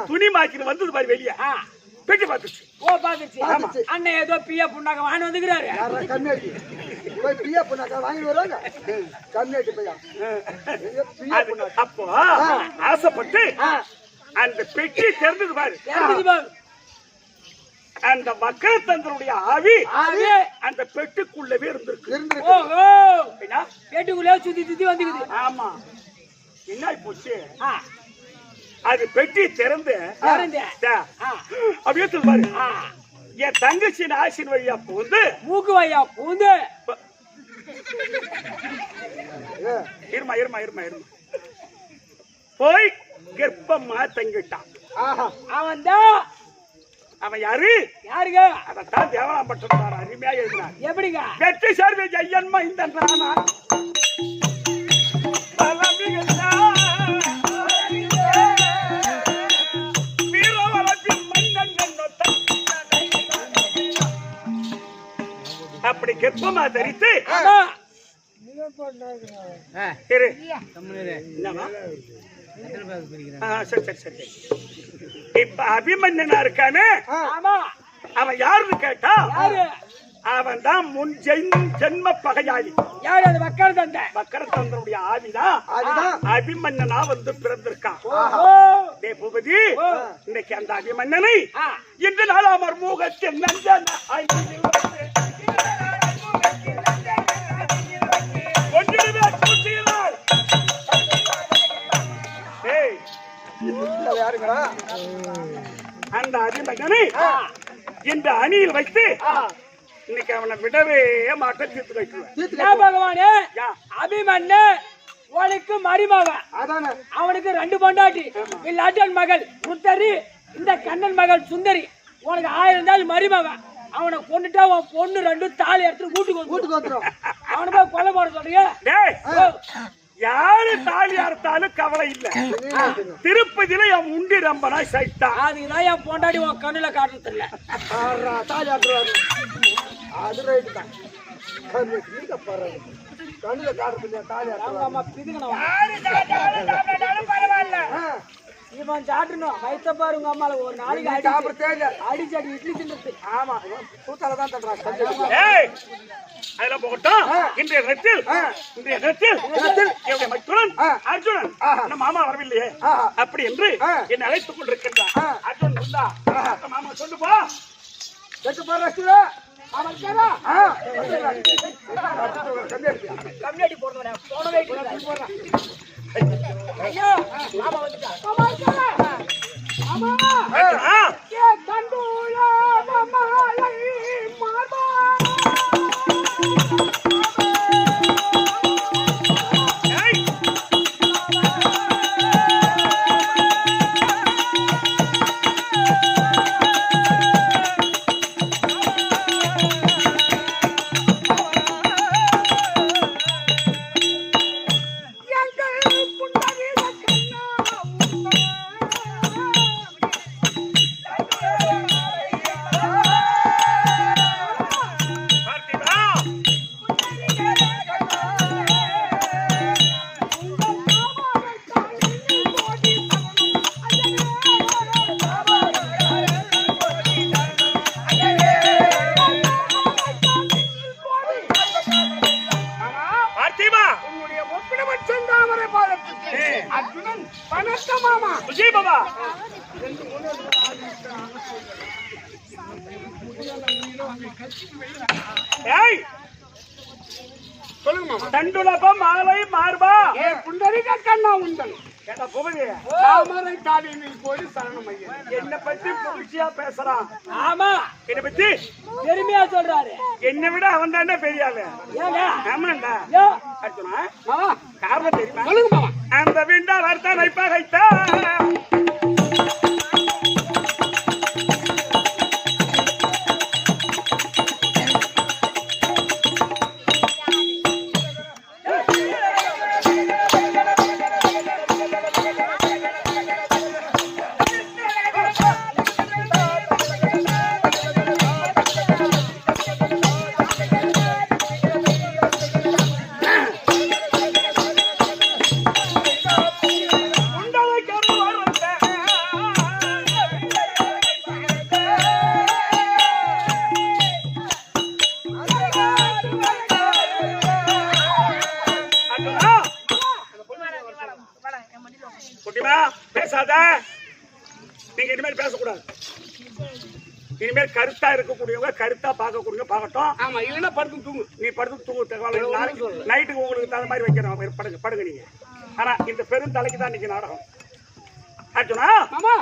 துணி மாத்தின்னு வந்தது பாரு வெளியே. பெட்டி பாத்துச்சு. ஓ பாத்துச்சு. அண்ணன் ஏதோ பியா புண்ணாக்க வாங்கி வந்துக்கிறாரு. கண்ணாடி போய் பியா புண்ணாக்க வாங்கி வராங்க. கண்ணாடி பையா. அப்போ ஆசைப்பட்டு அந்த பெட்டி திறந்தது பாரு. அந்த வக்கரத்தந்தருடைய ஆவி அந்த பெட்டுக்குள்ளவே இருந்திருக்கு. ஓஹோ, பெட்டுக்குள்ளே சுத்தி வந்துக்குது. ஆமா. என்ன போச்சு, அது பெட்டி திறந்து அப்படியே பாரு. என் தங்கச்சியின் ஆசின் வழியா பூந்து மூக்கு வழியா பூந்து இருமா போய் கர்ப்பமா தங்கிட்டான். அவன் தான். அவன் யாரு? யாருங்க? அதான் தேவராம்பட்டம் அருமையா எழுதினார். எப்படிங்க? வெற்றி சேர்வை ஜெயன்மா இந்த பலமிக வேஷமா தரித்து இரு. என்னம்மா? சரி. இப்ப அபிமன்யனா இருக்கானே, ஆமா அவன் யாருன்னு கேட்டா யாரு அவன் தான் முன் ஜென்ம பகையாளி. யாரு அது மக்கள் தந்தை வக்கரத்தந்தனுடைய ஆவிதான் அபிமன்னனா வந்து பிறந்திருக்கான். டேய் பூபதி, இன்னைக்கு அந்த அபிமன்னனை இன்று நாள் அமர் மூகத்தில் அந்த அபிமன்னனை இந்த அணியில் வைத்து இன்னைக்கு அவனை விடவே மாட்ட தீர்த்து வைக்குவேன். பகவானே அபிமன்னு உனக்கு மருமகன், அவனுக்கு 2 பொண்டாட்டி, இல்லாட்டன் மகள் முத்தரி, இந்த கண்ணன் மகள் சுந்தரி. உனக்கு 1000 நாள் மருமகன். அவனை கொண்டுட்டா உன் பொண்ணு 2 தாலி எடுத்து வீட்டுக்கு வந்துடும். அவனை போய் கொலை போட சொல்றீங்க? யாரு தாலி அறுத்தாலும் கவலை இல்ல. திருப்பதியில என் உண்டி ரம்பனா சைட்டான். அதுக்குதான் என் பொண்டாடி உன் கண்ணுல காட்டுறது இல்ல. தாலி ஆட்டுறாரு அது ரைட்டு தான். கண்ணுல காட்டுறது இல்லையா தாலி ஆட்டுறாரு. இவன் சாப்பிடணும் வயச பாருங்க அம்மால ஒரு நாளைக்கு அடிச்சு இட்லி தின்னுட்டு. ஆமா சூத்தாலதான் தட்டுறாங்க. அதுல போகட்டும். இன்றைய நேரத்தில் மைத்துனன் அர்ஜுனன் நம்ம மாமா வரவில்லையே அப்படி என்று என்னை அழைத்துக் கொண்டிருக்கின்றான். அர்ஜுனன் வந்தா மாமா சொல்லுப்பா கம்யூனிட்டி போடுறேன் போனவே தண்டுலபம் மாலை மார்பா புண்டரிக கண்ணா உந்தன் என்ன பத்தி புகழ்ச்சியா பேசுறான். ஆமா என்ன பத்தி பெருமையா சொல்றாரு. என்னை விட அவன் தானே பெரிய ஆளு. ஆமாண்டா அர்ஜுனா, காரணம் தெரியுமா? சொல்லுங்க மாமா. அந்த விண்டால் அர்த்தனை பகைத்த பேசாத. நீங்க இனிமேல் பேசக்கூடாது. இனிமேல் கருத்தா இருக்கக்கூடியவங்க கருத்தா பார்க்கக்கூடியவங்க பார்க்கட்டும். ஆமா இல்லன்னா படுத்து தூங்கு. நீ படுத்து தூங்கு. நைட்டுக்கு உங்களுக்கு தகுந்த மாதிரி வைக்கிறோம். படுங்க நீங்க. ஆனா இந்த பெரும் தலைக்கு தான் இன்னைக்கு நாடகம். அர்ஜுனா மாமா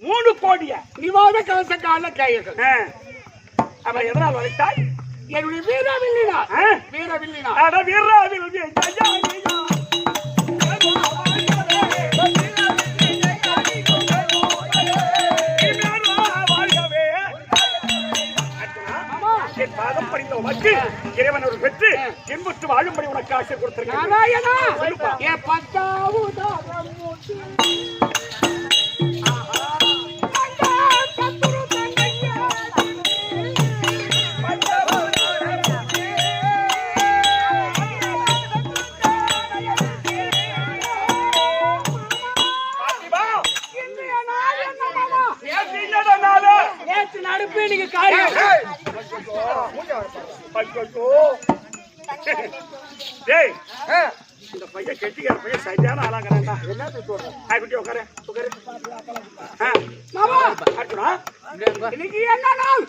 3 கோடிய நிவாத கவச கால கையக அவன் எதனால் வளைத்தாய்? என்னுடைய வீரவில்லினா வீரவில்லினா அட வீரவில்லி பாதம் படிந்த உனக்கு இறைவன் ஒரு பெற்று என்பட்டு வாழும்படி உனக்கு ஆசை கொடுத்திருக்கிறான். டேய் ஆ, இந்த பையன் கெட்டிக்கிற பையன் சரியான ஆளாங்கிறான்டா. என்னத்த சொல்றேன்? குட்டி உட்காரு உட்காரு. மாமா, அர்ஜுனா, இன்னைக்கு என்ன நாள்?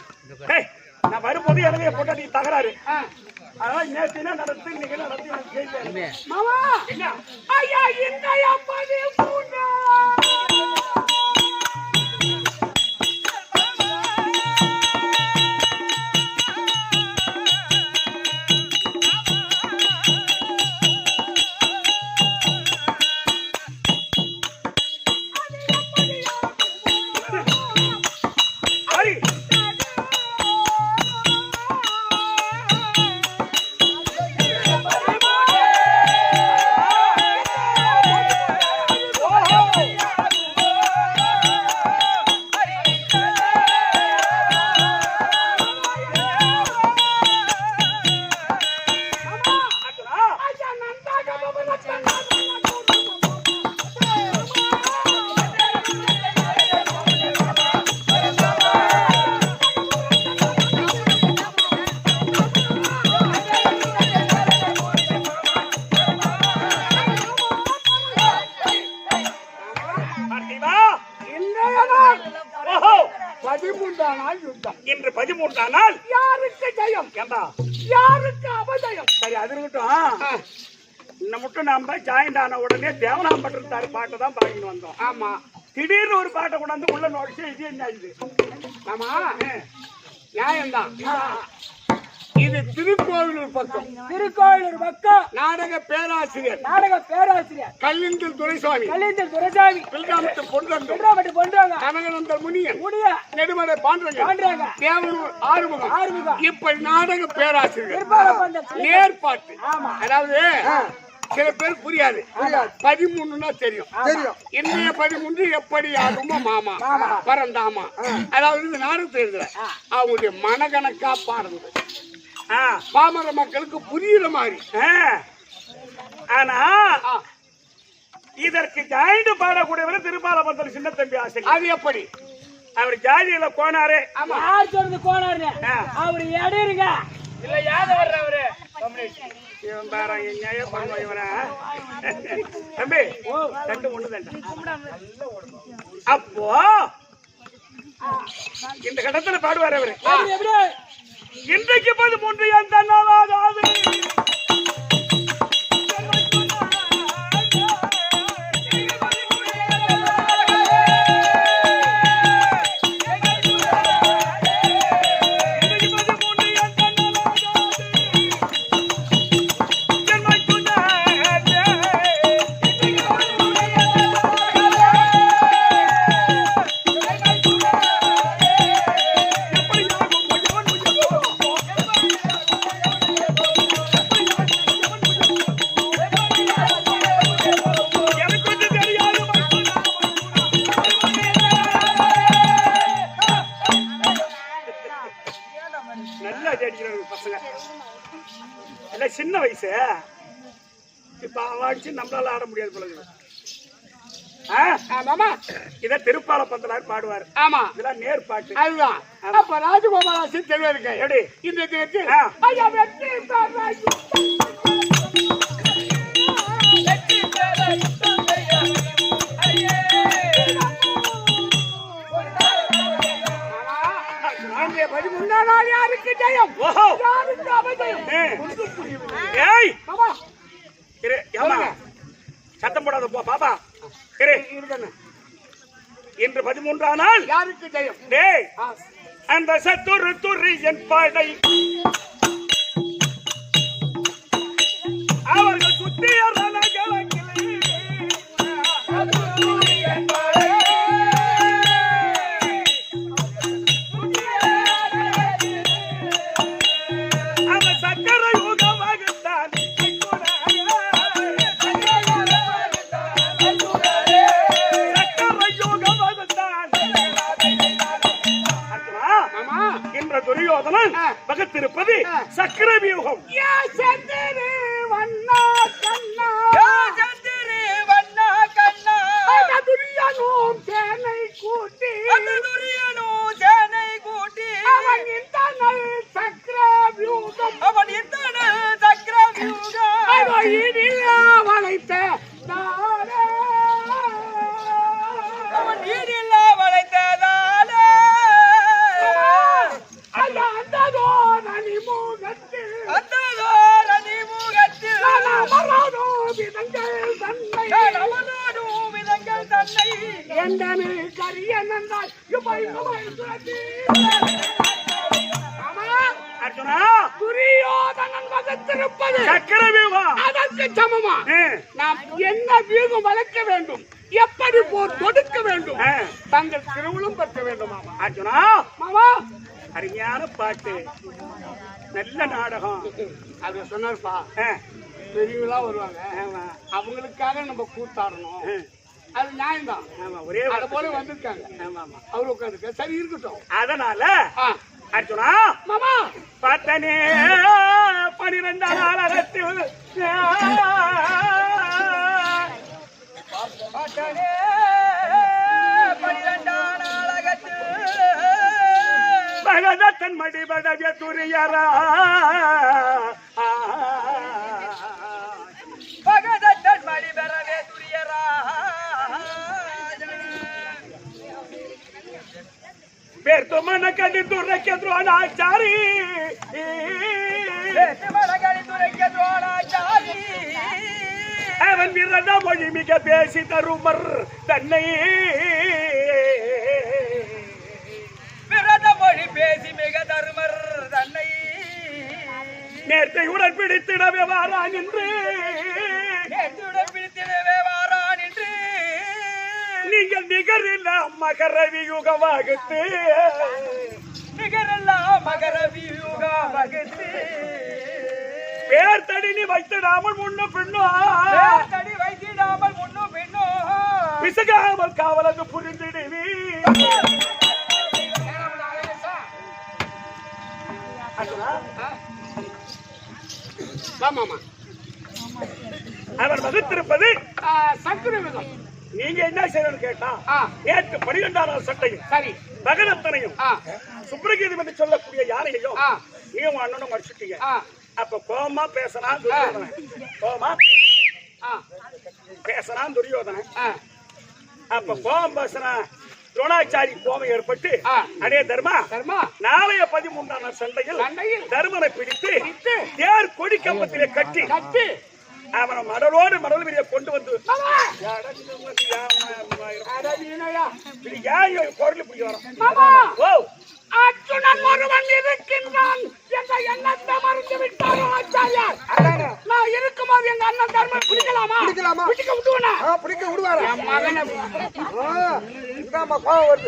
டேய், நான் வரும்போது எனக்கு பொட்டாட்டி தகராறு. அதனால நேத்து என்ன நடந்து இன்னைக்கு என்ன நடந்து எனக்கு தெரியல. மாமா, என்ன? ஐயா இந்த 13 ஐ, பார்த்திவா? ஓஹோ, 13 நாள் யுத்தம். இன்று 13 நாள் யாருக்கு ஜெயம், ஏம்பா யாருக்கு அபஜயம்? சரி அது இருக்கட்டும். இன்னும் மட்டும் நாம ஜாயிண்ட் ஆன உடனே தேவனாம்பட்டு பாட்டை தான் பாடிட்டு வந்தோம். ஆமா, திடீர்னு ஒரு பாட்டை கொண்டாந்து உள்ள நோடிச்சு இது என்ன இது? ஆமா, நியாயம்தான். இது திருக்கோவிலூர் பக்கம் திருக்கோயிலூர் பக்கம் நாடக பேராசிரியர் நாடக பேராசிரியர் கல்லிந்தல் துரைசாமி, கல்லிந்தல் துரைசாமி, பில்காமத்து பொன்ரங்கம், குன்றப்பட்டு பொன்றாங்க கனகநந்தர் முனியன், முடிய நெடுமலை பாண்டரங்கன், பாண்டாங்க தேவனூர் ஆறுமுகம், ஆறுமுகம், இப்படி நாடக பேராசிரியர் நிர்வாக பந்தல் நேர்பாட்டு. ஆமா. அதாவது சில பேர் புரியாது. 13ன்னா தெரியும். இன்னைய 13 எப்படி ஆகுமோ மாமா பரந்தாமா. அதாவது இந்த நாடகத்தை எழுதுற அவங்களுடைய மனக்கணக்கா பாருங்க, பாமர மக்களுக்கு புரியுற மாதிரி. ஆனா இதற்கு ஜாயிண்ட் பாடக்கூடியவர் திருப்பாலபந்தல் சின்ன தம்பி ஆசை. அது எப்படி? அவர் ஜாதியில கோனாரு. யார் சொல்றது கோனாரு? அவரு எடையுங்க இல்ல யாத வர்றவரு இவன் பாரு எங்கேயோ பண்ணுவோம் இவனை. தம்பி ரெண்டு ஒண்ணு தான்டா. அப்போ இந்த கட்டத்துல பாடுவார் அவரு. எப்படி இன்றைக்கு 13 எந்த நாளாகாது பசங்க எல்லாம் சின்ன வயசு. இப்ப அடிச்சு நம்மளால ஆட முடியாது போல. இத திருப்பால பந்தலார் பாடுவார். ஆமா, இதெல்லாம் நேர் பாட்டு. அதுதான். அப்ப ராஜகோபாலாசி தெளிவா இருக்க எப்படி இந்த தினத்தில் ஐயா வெற்றி யாருக்கு ஜெயம், யாருக்கு அபஜயம்? சத்தம் போடாத போ பாப்பா. இன்று 13 நாள் யாருக்கு ஜெயம்? டேய், அந்த சத்துரு துரியன் படை அவர்கள் சுத்திய துரியோதனன் பகத்திருப்பது சக்கர வியூகம். அவன் இந்த விதங்கள் தன்னை நமதோடும் விதங்கள் தன்னை எந்தனு கரிய நன்றால் சுரத்தி அர்ஜுனா துரியோதனன் வகுத்திருப்பது சக்கர வியூகம் அதற்கு சமமா நாம் என்ன வியூகம் வளர்க்க வேண்டும், எப்படி போர் தொடுக்க வேண்டும், தங்கள் திருவுளம் பெற்ற வேண்டும். மாமா அர்ஜுனா மாமா அருமையான பாட்டு, நல்ல நாடகம். அது சொன்னார்ப்பா, பெரியவங்களா வருவாங்க, அவங்களுக்காக நம்ம கூத்தாடணும், அது நியாயம்தான். ஒரே அதை போல வந்திருக்காங்க. அவரு உட்காந்துருக்க, சரி இருக்கட்டும். அதனால அர்ஜுனா மாமா பார்த்தனே 12 நாளகத்தில் பகதத்தன் மடிபடவிய துரியரா பகதத்தன் மடிபெறவே துரியரா பேர்த்து மன கடி துரைக்க துரோணாச்சாரி அவன் விரத மொழி மிக பேசி தருமர் தன்னை விரத மொழி பேசி மிக தருமர் தன்னை நேர்த்தையுடன் பிடித்திடவே வாரான் என்று பிடித்திடவே வாரான் என்று நீங்கள் நிகரில்ல மகர வியூக வகுத்து நிகரெல்லாம் மகர வியூக வகுத்து பேர் தடினி வைத்திடாமல் முன்னும் பின்னோ தடி வைத்திடாமல் முன்னும் பின்னோ விசகாமல் காவலது புரிந்திடுவி மாமா அவர் வகுத்திருப்பது சக்கர விதம். நீங்க என்ன செய்யணும்னு கேட்டா நேற்று 12ஆம் சட்டையும் சரி பகதத்தனையும் சுப்ரகீதம் என்று சொல்லக்கூடிய யானையையும் நீங்க அண்ணனும் மடிச்சுட்டீங்க. அப்ப கோமா பேசலாம் துரியோதனன், கோமா பேசலாம் துரியோதனன். அப்ப கோபம் பேசினா துரோணாச்சாரி கோபம் ஏற்பட்டு அடே தர்மா நாளைய 13ஆம் சண்டையில் தர்மனை பிடித்து தேர் கொடி கம்பத்திலே கட்டி அவனை மடலோடு மடல் வெளியே கொண்டு வந்து பொருள் பிடிக்க வரோம். அர்ஜுனன் ஒருவன் இருக்கின்றான் என்ற எண்ணத்தை மறந்து விட்டாரோ ஆச்சாரியார்? நான் இருக்கும்போது எங்க அண்ணன் தர்மன் பிடிக்கலாமா? பிடிக்க விடுவனா? பிடிக்க விடுவாரா? என் மகனை இதாம்மா கோவம் வருது.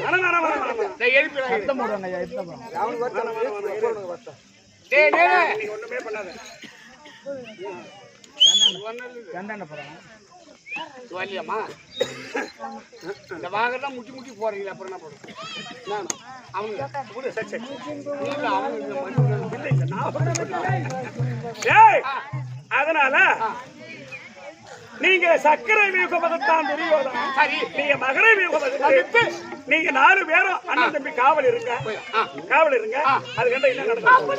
நீ ஒண்ணுமே பண்ணாத. வலியம்மா இந்த வாகனம் முட்டி முட்டி போறீங்களா? அப்புறம் என்ன பண்ணும்? அதனால நீங்க சக்கரை வியூகத்தான் துரியோதனன், சரி நீங்க மகர வியூகத்தை நீங்க 4 பேரும் அண்ணன் தம்பி காவல் இருங்க. அது கண்ட என்ன நடக்கும்?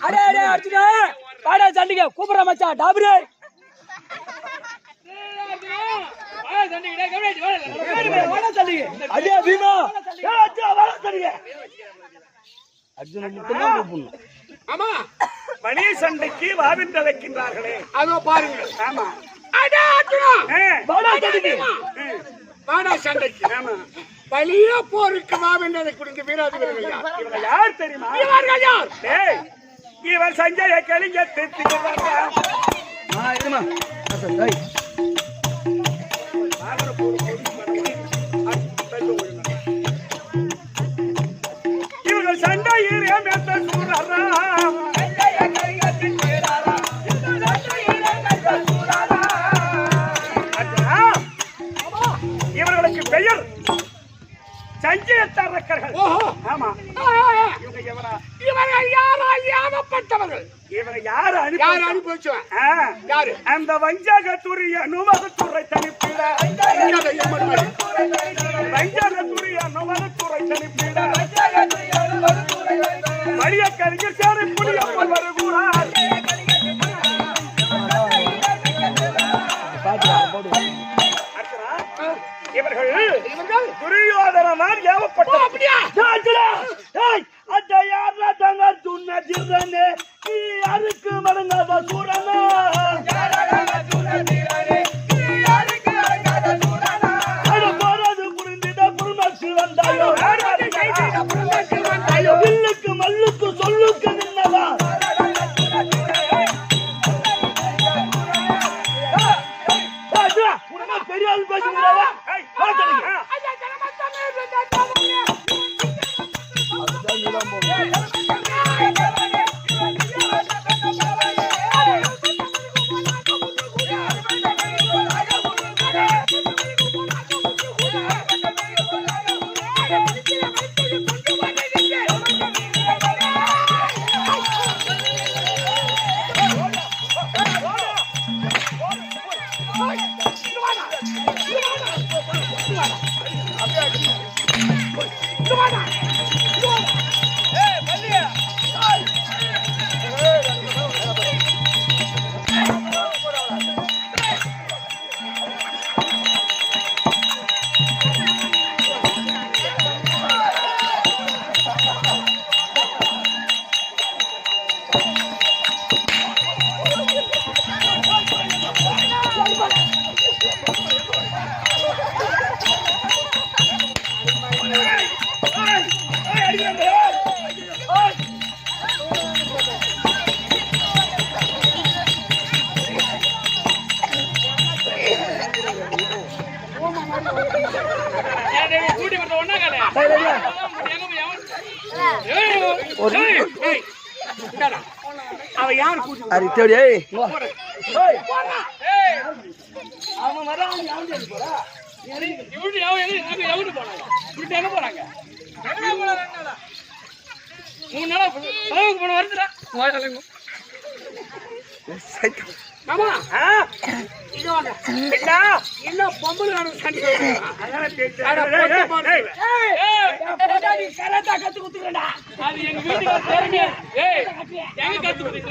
அடே அடே அர்ஜுனா பாடா சண்டிகை கூப்பிடுற மச்சான் டாபரே அடே பீமா அர்ஜுனா வாடா சண்டிகை அர்ஜுன மட்டும் தான் கூப்பிடணும். ஆமா வணிக சண்டைக்கு வாவென்று அழைக்கின்றார்களே அதோ பாருங்க. ஆமா அடா அர்ஜுனா வாடா சண்டைக்கு. ஆமா வலிய போருக்கு வாவென்றதை குறித்து வீராதிகள் யார்? இவங்க யார் தெரியுமா? இவர்கள் யார்? டேய் இவன் சஞ்சய கலிங்க திருத்திக்கிறாங்க. இருமா டேய் இவர்கள் சண்டையில் ஏமேத்த சூரரா இவர்களுக்கு பெயர் சஞ்சயத்தரக்கர்கள். ஆமா இவங்க எவரா? இவர்கள் யாரால் யாவப்பட்டவர்கள்? இவரை யாரு யார் அனுப்பி வச்சுவேன்? யாரு? அந்த வஞ்சகத்துரிய நுவகத்துறை தனிப்பிட வஞ்சகத்துரிய நுவகத்துறை தனிப்பிட மரிய கலிஞர் சேரை புலியப்பல் வருகிறார். இவர்கள் துரியோதனால் ஏவப்பட்ட அப்படியா? அந்த யாரா தங்க துண்ண ஜிர்ரனே நீ யாருக்கு மடங்காத சூரனா போறது புரிந்திட புரிமர்சி வந்தாயோ வில்லுக்கு மல்லுக்கு சொல்லுக்கு நின்னவா பெரிய ஆள் பேசுகிறவா அவ யார் கூட்டி அவன் வர போறா போறாங்க 3 நாளா செலவுக்கு போன வருதுடா. ஆமா என்ன பொம்பளை சண்டை கத்து குத்துக்கடா. அது எங்க வீட்டுக்கு தெரியும். ஏய் எங்க கத்து குத்துறீங்க?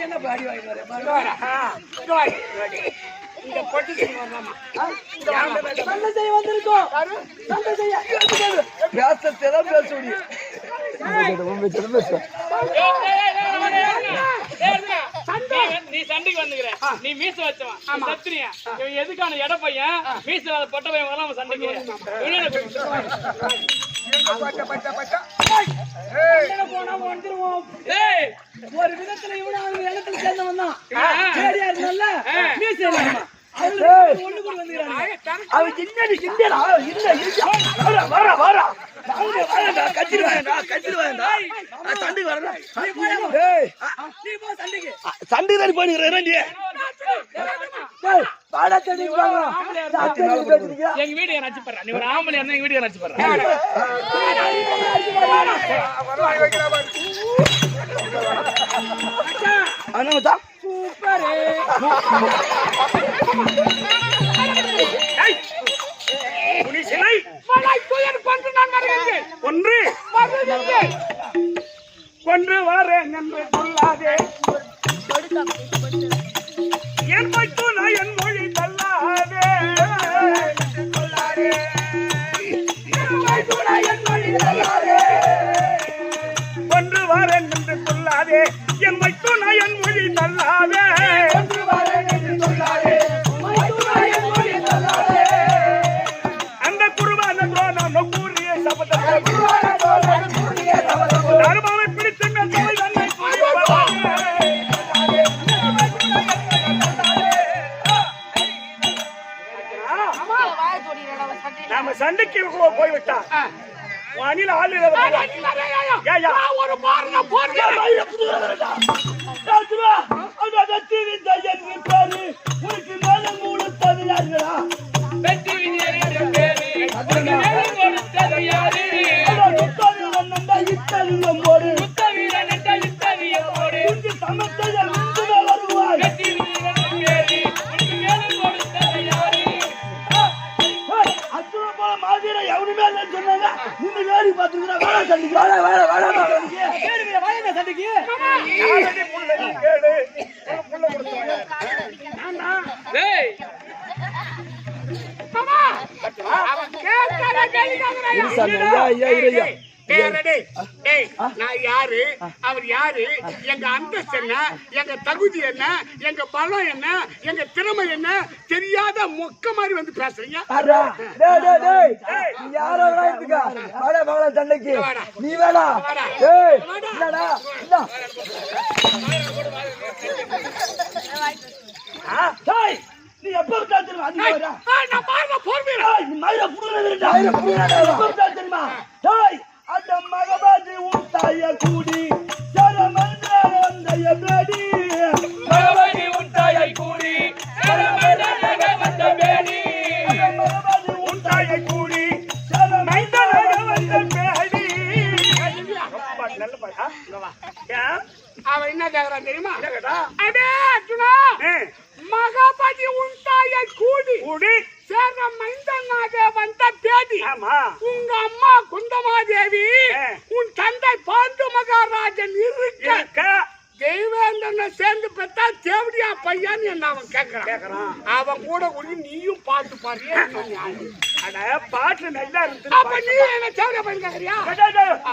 என்ன பாடி வாங்கி இந்த பொட்டு சண்டை செய்ய வந்திருக்கோம். சண்டை செய்ய பேசத்தான் பேச முடியும். நீ சண்டைக்கு வந்துக்கிற, நீ மீச வச்சவன் சத்திரியா, இவன் எதுக்கான எட பையன் மீச பட்ட பையன் வரலாம் சண்டைக்கு. ஒரு விதத்துல இவனு அவங்க இடத்துல சேர்ந்தவன் தான். ஒண்ணு கூட வந்துக்கிறாங்க. அவன் சின்னடி சிந்தடா இல்ல சண்டைக்கு போயிருக்கிறேன். எங்க வீடு நச்சு போடுறேன். நீ ஒரு ஆம்பளை இருந்தா எங்க வீடு நச்சு போடுறேன். கொன்று வாரேன் என்று சொல்லாதே என் வைத்து நான் என் மொழி தள்ளாதே ஒன்று வாரேன் என்று சொல்லாதே என் வைத்து நான் என் மொழி தள்ளாதே அந்த குருவான துரோணம் கூறிய சபதத்தை தர்மாவை பிடித்து மெத்தவை தன்னை நாம சண்டைக்கு போய்விட்டா அணில் ஆள் ஒரு பாருங்க போர்வை உனக்கு மேல மூலத்தது யாருங்களா வெற்றி விஜய் என்ற பேரு உனக்கு மேலும் கொடுத்தது யாரு போடு புத்த வீரன் என்ற இத்தவியம் போடு சமத்தை வருவாய் வெற்றி விஜய் என்ற பேரு உனக்கு மேலும் கொடுத்தது யாரு அச்சுர போல மாதிரி எவனுமே இல்லைன்னு சொன்னாங்க நீங்க வேடி பாத்துக்கிறா வேலை சண்டிக்கு சண்டிக்கு டேய் நான் யாரு அவர் யாரு எங்க அந்தஸ்து என்ன எங்க தகுதி என்ன எங்க பலம் என்ன எங்க திறமை என்ன தெரியாத மொக்க மாதிரி வந்து பேசுறீங்க சண்டைக்கு நீ வேணா நீ எப்ப தெரியுமா அந்த மகபாஜி உண்டாய கூடி சரமந்தைய பேடி மகவாதி உண்டாயை கூடி சரமண்டலக வந்த பேடி மகபாஜி உண்டாய கூடி மைந்தனாக வந்த பேடி நல்ல பாடா அவன் என்ன கேக்குறான் தெரியுமா கேட்டா அடே அர்ஜுனா மகாபதி உண்டாய கூடி கூடி சேர மைந்தனாக வந்த பேடி ஆமா உங்க அம்மா குந்தமாதேவி உன் தந்தை பாண்டு மகாராஜன் இருக்க தெய்வேந்திரனை சேர்ந்து பெற்றா தேவடியா பையன் என்ன அவன் கேட்கறான் அவன் கூட கூடி நீயும் பாட்டு பாரு அட பாட்டு நல்லா இருந்து அப்ப நீ என்ன தேவடியா பையன் கேக்குறியா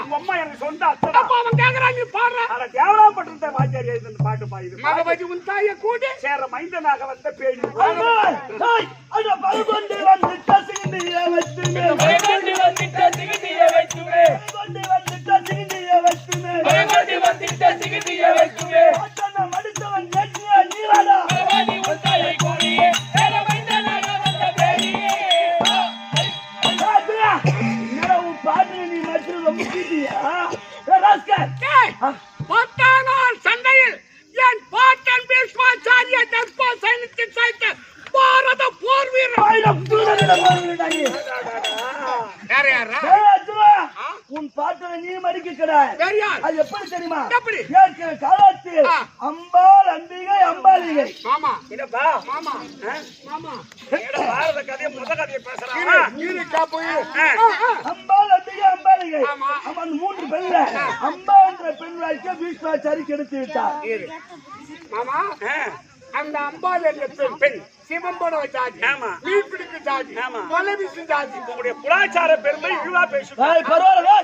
உங்க அம்மா எனக்கு சொந்த அத்தை அப்ப அவன் கேக்குறான் நீ பாடுற அட தேவராப்பட்டிருந்த வாத்தியார் எழுதி பாட்டு பாயுது மகபதி உன் தாய கூடி சேர மைந்தனாக வந்த பேடி பல்கொண்டு வந்துட்ட சிகிண்டிய வச்சுமே பகவாதி வந்திட்ட சிகிதிய வைத்துமே பல்கொண்டு வந்துட்ட சிகிண்டிய வச்சுமே பகவாதி வந்திட்ட சிகிதிய வைத்துமே மடித்தவன் கேட்டியா நீராடா மகவாதி உண்டாயை கூடி சரமண்டலக வந்த பேடி பாட்டு நீ மட்டும் ரொம்ப பத்தானால் சண்டையில் என் பாட்டன் பீஷ்மாச்சாரிய தற்போ சைனியத்தின் சாய்த்த பாரத போர் வீரர் யார் யாரா உன் பாட்டனை நீ மடிக்க கிடையாது வேற யார் அது எப்படி தெரியுமா எப்படி ஏற்கனவே காலத்தில் அம்பாள் அம்பிகை அம்பாலிகை மாமா என்னப்பா மாமா மாமா ஏடா பாரத கதையை முத கதையை பேசுறான் இருக்கா போய் அம்பாள் அம்பிகை அம்பாலிகை ஆமா. அவன் மூன்று பெண்ல அம்பா என்ற பெண் வாழ்க்கை பீஷ்மாச்சாரி கெடுத்து விட்டார் மாமா அந்த அம்பாள் என்ற பெண் சிவம்போட ஜாதி ஆமா. மீன் பிடிக்க ஜாதி ஆமா. கொலைவிசு ஜாதி உங்களுடைய புலாச்சார பெருமை இழிவா பேசுது பரவாயில்ல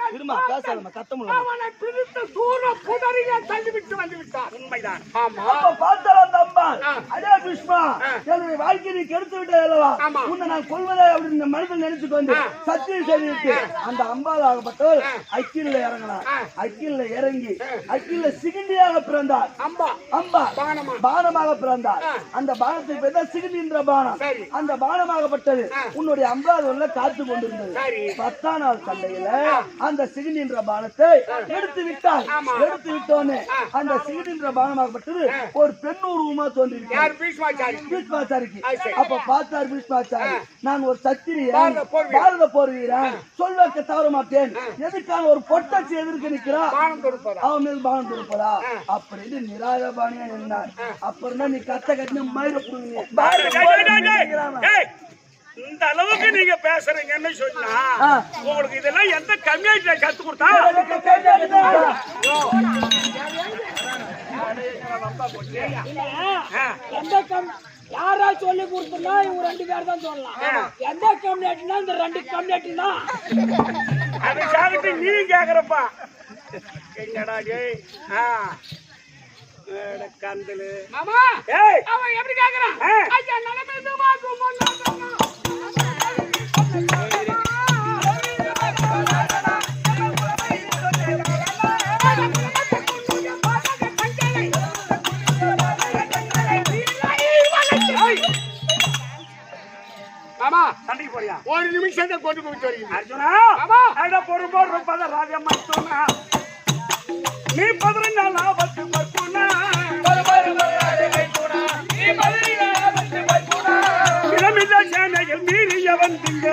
திரும்ப பேசாத கத்த முடியல அவனை பிடித்து தூர புதறில தள்ளிவிட்டு வந்து விட்டார் உண்மைதான் ஆமா அப்ப பார்த்தால் அந்த அம்பாள் ஆ. அடே பீஷ்மா என்னுடைய வாழ்க்கையை நீ கெடுத்து விட்டே அல்லவா ஆமா. உன்னை நான் கொள்வதே அப்படின்னு மனதில் நினைச்சு கொண்டு சத்தியம் செய்துவிட்டு அந்த அம்பாள் ஆகப்பட்டவர் அக்கில இறங்கினார் அக்கில இறங்கி அக்கில சிகிண்டியாக பிறந்தார் அம்பா அம்பா பானமா. பானமாக பிறந்தார் அந்த பானத்தை பெற்ற சிகிண்டின்ற பானம் சரி. அந்த பானமாகப்பட்டது உன்னுடைய அம்பாள் காத்து கொண்டிருந்தது சரி. 10ஆம் நாள் சண்டையில அந்த சிகிண்டின்ற பானத்தை எடுத்து விட்டார் எடுத்து விட்டோன்னே அந்த சிகிண்டின்ற பானமாகப்பட்டது ஒரு பெண் உருவமா தோன்றிவிட்டார் யார் பீஷ்மாச்சாரி பீஷ்மாச்சாரிக்கு சரி. அப்ப பார்த்தார் பீஷ்மாச்சாரி நான் ஒரு சத்திரியன் பாரத போர் வீரன். பாரத போர் வீரன் சொல்வதற்கு தவற மாட்டேன் எதுக்கான ஒரு பொட்டச்சி எதிர்க்க நிக்கிறான் பானம் கொடுப்பதா அவன் மேல் பானம் கொடுப்பதா அப்படின்னு நிராகபாணியா நின்னார் அப்புறம் தான் நீ கத்த கட்டின மயிர இந்த அளவுக்கு நீங்க பேசுறீங்கன்னு சொன்னா உங்களுக்கு இதெல்லாம் எந்த கம்யூனிட்டில கத்து கொடுத்தா எந்த கம் யாரா சொல்லி கொடுத்தா இவங்க 2 பேர் தான் சொல்லலாம். எந்த கம்யூனிட்டினா இந்த 2 கம்யூனிட்டி தான். அதை சாப்பிட்டு நீ கேக்குறப்பா என்னடா டேய் கந்தலு மாமா ஏய் அவன் எப்படி கேக்குறான்? ஐயா நடந்து வாங்குமோ மாமா சண்டைக்கு போறியா? ஒரு நிமிஷத்தை கொண்டு போய் வரீங்க. அர்ஜுனா அட பொறுப்போ ரொம்ப ராஜம்மா சொன்னா நீ 14 நாள் ஆபத்து பக்குனா இடமில்ல சேனையில் மீறிய வந்தீங்க.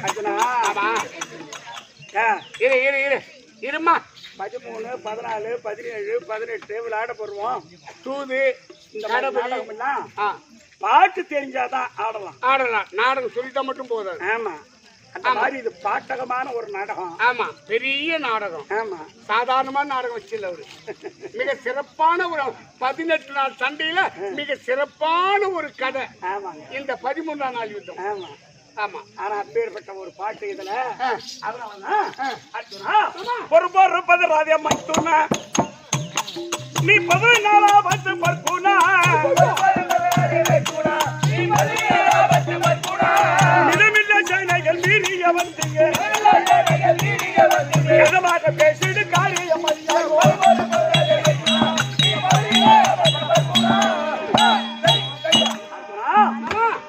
அர்ஜுனா இரு இரு இரு இருமா 13, 14, 17, 18 விளையாட போடுவோம். தூது இந்த நாடகம் எல்லாம் ஆ பாட்டு தெரிஞ்சாதான் ஆடலாம். ஆடலாம். நாடகம் சொல்லிட்டா மட்டும் போதாது. ஆமா அந்த மாதிரி இது பாட்டகமான ஒரு நாடகம். ஆமா பெரிய நாடகம். ஆமா சாதாரணமான நாடகம் வச்சில்ல அவரு. மிக சிறப்பான ஒரு 18 நாள் சண்டையில மிக சிறப்பான ஒரு கதை. ஆமாங்க இந்த 13ஆம் நாள் யுத்தம். ஆமா ஆமா ஆனா அப்பேற்பட்ட ஒரு பாட்டு இதுல அதனாலதான் அர்ஜுனா பொறுப்போ இருப்பது ராஜம்மா சொன்னா நீ 14 நாளா வந்து பற்குனா இடமில்ல சேனைகள் மீறிய வந்தீங்க. எதமாக பேசிடு காரியம்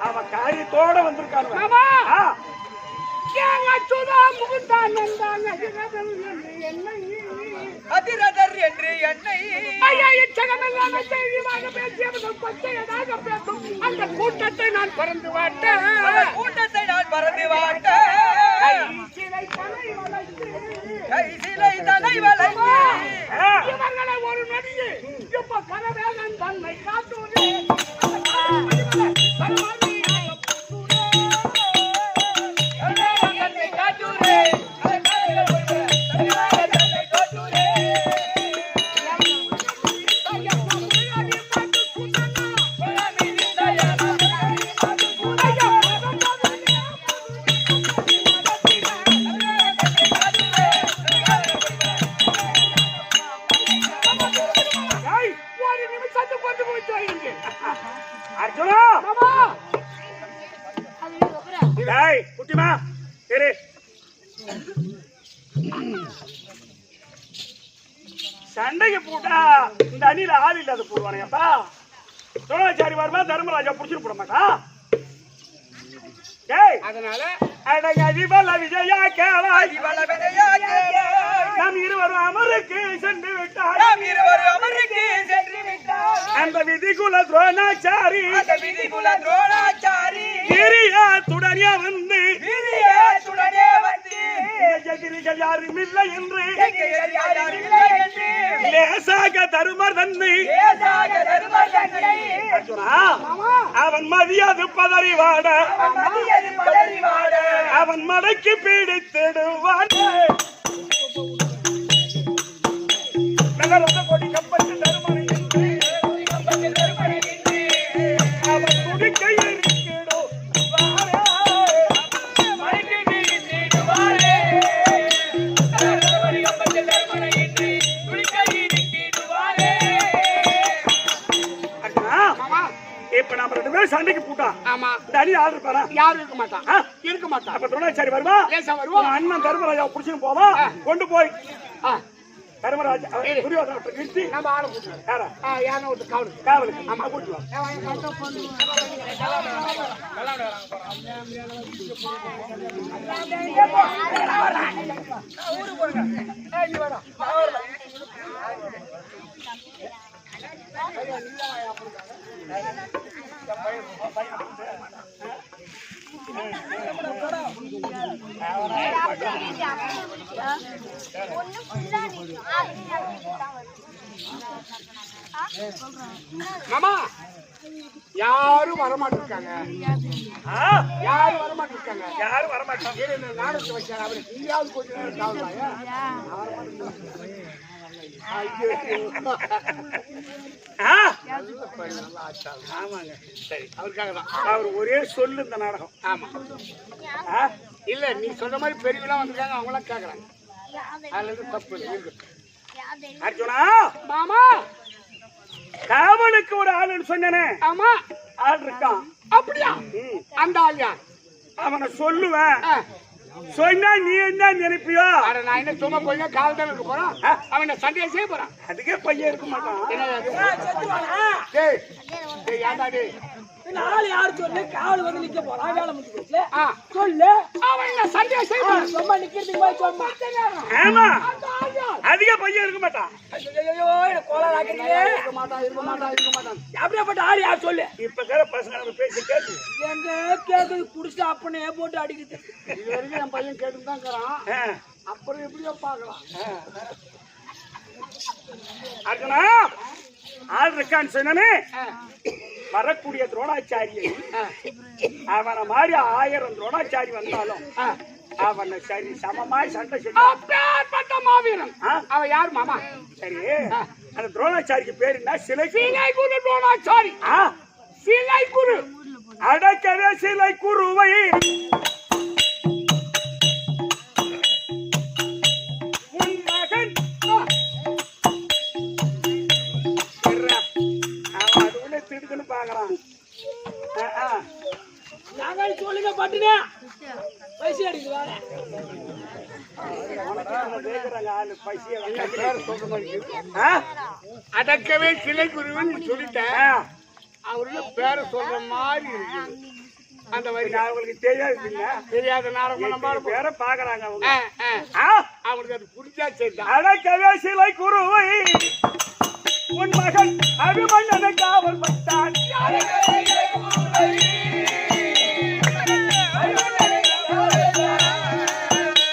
அவ காரியத்தோட வந்திருக்காங்க. அதிரதர் என்று என்னை அந்த கூட்டத்தை நான் பறந்து வாட்டேன். கூட்டத்தை நான் பறந்து வாட்ட கை சிலை தனை வளைந்து இவர்களை ஒரு நடிகை இப்ப கரவேலன் தன்னை காட்டுவது அர்ஜுனா டேய் குட்டிமா சரி சண்டைக்கு போட்டா இந்த அணியில ஆள் இல்லாத போடுவானேப்பா. துரோணாச்சாரி வருமா தர்மராஜா புடிச்சிட்டு போட மாட்டா. டேய் அதனால அடகதிபல விஜயா கேளாய் நாம் இருவரும் அமருக்கு சென்று விட்டார். அந்த விதிகுல துரோணாச்சாரி கிரியாத்துடனே வந்து எதிரிகள் யாரும் இல்லை என்று லேசாக தருமர் தன்னை அவன் மதியாது பதறி வாட அவன் மடக்கி பீடித்திடுவான். கொடி கப்பட்டு தருமனை அவன் துடிக்கையில் இப்ப நம்ம 2 பேரும் சண்டைக்கு போட்டா ஆமா இந்த அணி ஆள் இருப்பாரா? யாரும் இருக்க மாட்டான். இருக்க மாட்டான். அப்ப துரோணாச்சாரி வருவா லேசா வருவோம். அண்ணன் தர்மராஜா புடிச்சுன்னு போவா கொண்டு போய் ஆ தர்மராஜா துரியோதனை நிறுத்தி நம்ம ஆளை கூட்டுறோம். யாரா யானை விட்டு காவலுக்கு காவலுக்கு ஆமா கூட்டு வா. மாமா யாரும் வரமாட்டிருக்காங்க. யாரும் வரமாட்டிருக்காங்க. யாரும் வரமாட்டாங்க. நாடகத்தை வச்சாங்க. அவரு இந்தியாவது கொஞ்ச நேரம் காவலாயா ஆ? ஆமாங்க. சரி அவருக்காக தான். அவர் ஒரே சொல்லு இந்த நாடகம். ஆமா ஆ? இல்ல நீ சொன்ன மாதிரி பெரியவெல்லாம் வந்திருக்காங்க, அவங்களாம் கேக்குறாங்க. அதுல இருந்து தப்பு இருக்கு. அர்ஜுனா, மாமா காவலுக்கு ஒரு ஆளுன்னு சொன்னனே, ஆமா ஆள் இருக்கான். அப்படியா? அந்த ஆள் யார்? அவனை சொல்லுவேன். சொன்னா நீ என்ன நினைப்பியோ? அட நான் என்ன சும்மா போய் காவல்தான் இருக்க போறான். அவன் சண்டையை செய்ய போறான். அதுக்கே பையன் இருக்க மாட்டான். என்னடா அது? செத்துருவானா? டேய் டேய் ஏன்டா டேய்? நாலு யாரு சொல்லு, காவல் வந்து நிக்க போறான், வேலை முடிஞ்சு போச்சு. ஆ சொல்லு. அவன் என்ன சண்டையை செய்ய போறான். சும்மா நிக்கிறதுக்கு போய் சும்மா. ஆமா, அந்த ஆள் யார்? அதிக பையன் இருக்க மாட்டான். ஐயோ, எனக்கு கோளாறு ஆக்குறீங்களே. இருக்க மாட்டான். அப்படியேப்பட்ட ஆள் யார் சொல்லு. இப்ப இருக்கிற பசங்க நம்ம பேசி கேட்டு எங்க கேக்குது குடிச்சு அப்பனே போட்டு அடிக்குது. இது வரைக்கும் என் பையன் கேட்டுட்டு தான் இருக்கிறான். அப்புறம் எப்படியோ பார்க்கலாம். அர்ஜுனா, ஆள் இருக்கான்னு சொன்னனே, வரக்கூடிய துரோணாச்சாரியை அவனை மாதிரி 1000 துரோணாச்சாரி வந்தாலும் அவனை சரி சமமாய் சண்டை செய்ய அப்பேற்பட்ட மாவீரன். அவன் யார் மாமா? சரி. அந்த துரோணாச்சாரிக்கு பேர் என்ன? சிலை குரு துரோணாச்சாரி. சிலை குரு. அடக்கவே சிலை குருவை உன் மகன் அவன் அது உள்ள திடுக்குன்னு பாக்குறான். நாங்க சொல்லுங்க பட்டுனே பைசா அடிக்குது வேற. அடக்கவே சிலை குருவன்னு சொல்லிட்டேன். அவருடைய பேரை சொல்ற மாதிரி இருக்கு. அந்த வரி அவங்களுக்கு தெரியாது, தெரியாத நாடகம் பேரை பாக்குறாங்க அவங்க. அவங்களுக்கு அது புரிஞ்சா சரிதான். அடக்கவே சிலை குருவை உன் மகன் அபிமன்னனை காவல் பட்டான்.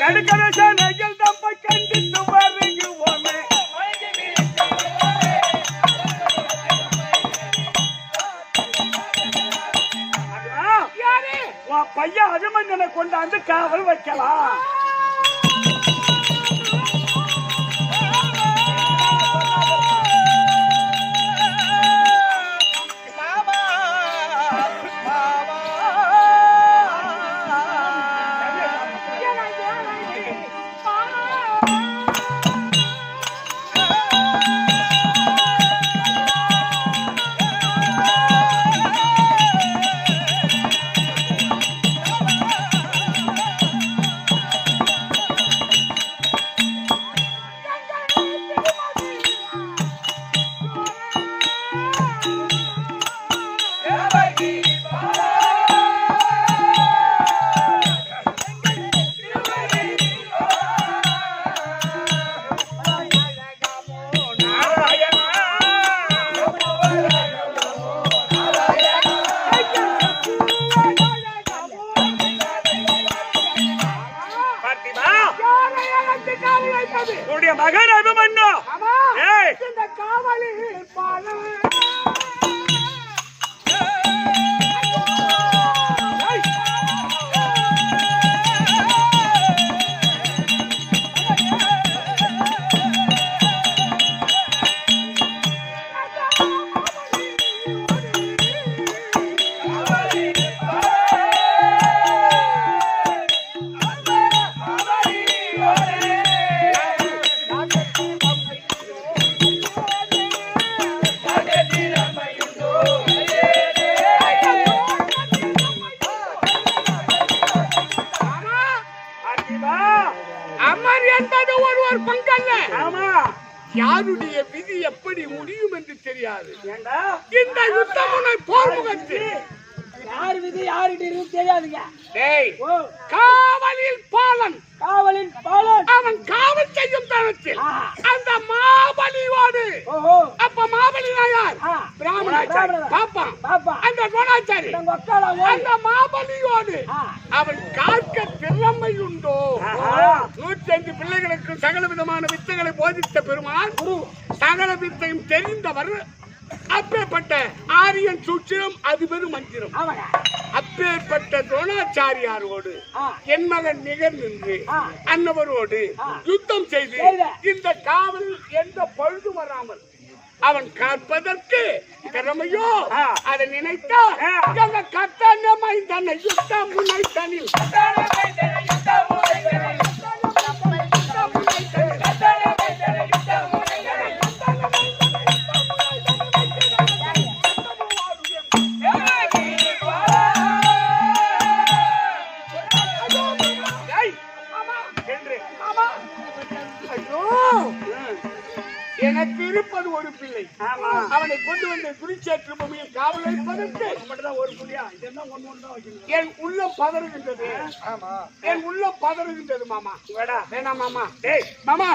கடுக்கவே சேனைகள் தம்மை கண்டித்து வருகுவோமே. உன் பையன் அபிமன்னனை கொண்டாந்து காவல் வைக்கலாம். உன்னுடைய மகன் அபிமன்னு இந்த காவலில் பாலம் அமர் என்பது ஒருவர் பங்கல்ல. ஆமா, யாருடைய விதி எப்படி முடியும் என்று தெரியாது. ஏண்டா இந்த யுத்தமுனை போர்முகத்தில் யார் விதி யாருகிட்ட இருக்கு தெரியாதுங்க. டேய் ஓ, காவலில் பாலன் காவலின் பாலன். அவன் காவல் செய்யும் தருணத்தில் அந்த மாபலியோடு. ஓஹோ, அப்ப மாபலி யார்? பிராமணாச்சாரி. பாப்பான் பாப்பா அந்த துரோணாச்சாரி. உங்க அக்கால அந்த மாபலியோடு அவன் காக்க திறமை உண்டோ? 105 பிள்ளைகளுக்கு சகல விதமான வித்தைகளை போதித்த பெருமான், குரு சகல வித்தையும் தெரிந்தவர் அப்பேற்பட்ட ஆரியன் சூட்சம் அது பெரும் மந்திரம். ஆமாங்க. அப்பேற்பட்ட துரோணாச்சாரியாரோடு என் மகன் நிகர் நின்று அன்னவரோடு யுத்தம் செய்து இந்த காவல் எந்த பழுது வராமல் அவன் காப்பதற்கு திறமையோ அதை நினைத்தா கத்தானமை தன்னை யுத்தம் முனைத்தனில் எனக்கு இருப்பது ஒரு பிள்ளை. அவனை கொண்டு வந்த குருச்சேத்திர பூமியில் காவல் வைப்பதற்கு ஒரு புள்ளியா என் உள்ளம் பதறுகின்றது. என் உள்ளம் பதறுகின்றது மாமா. வேணாம் மாமா. மாமா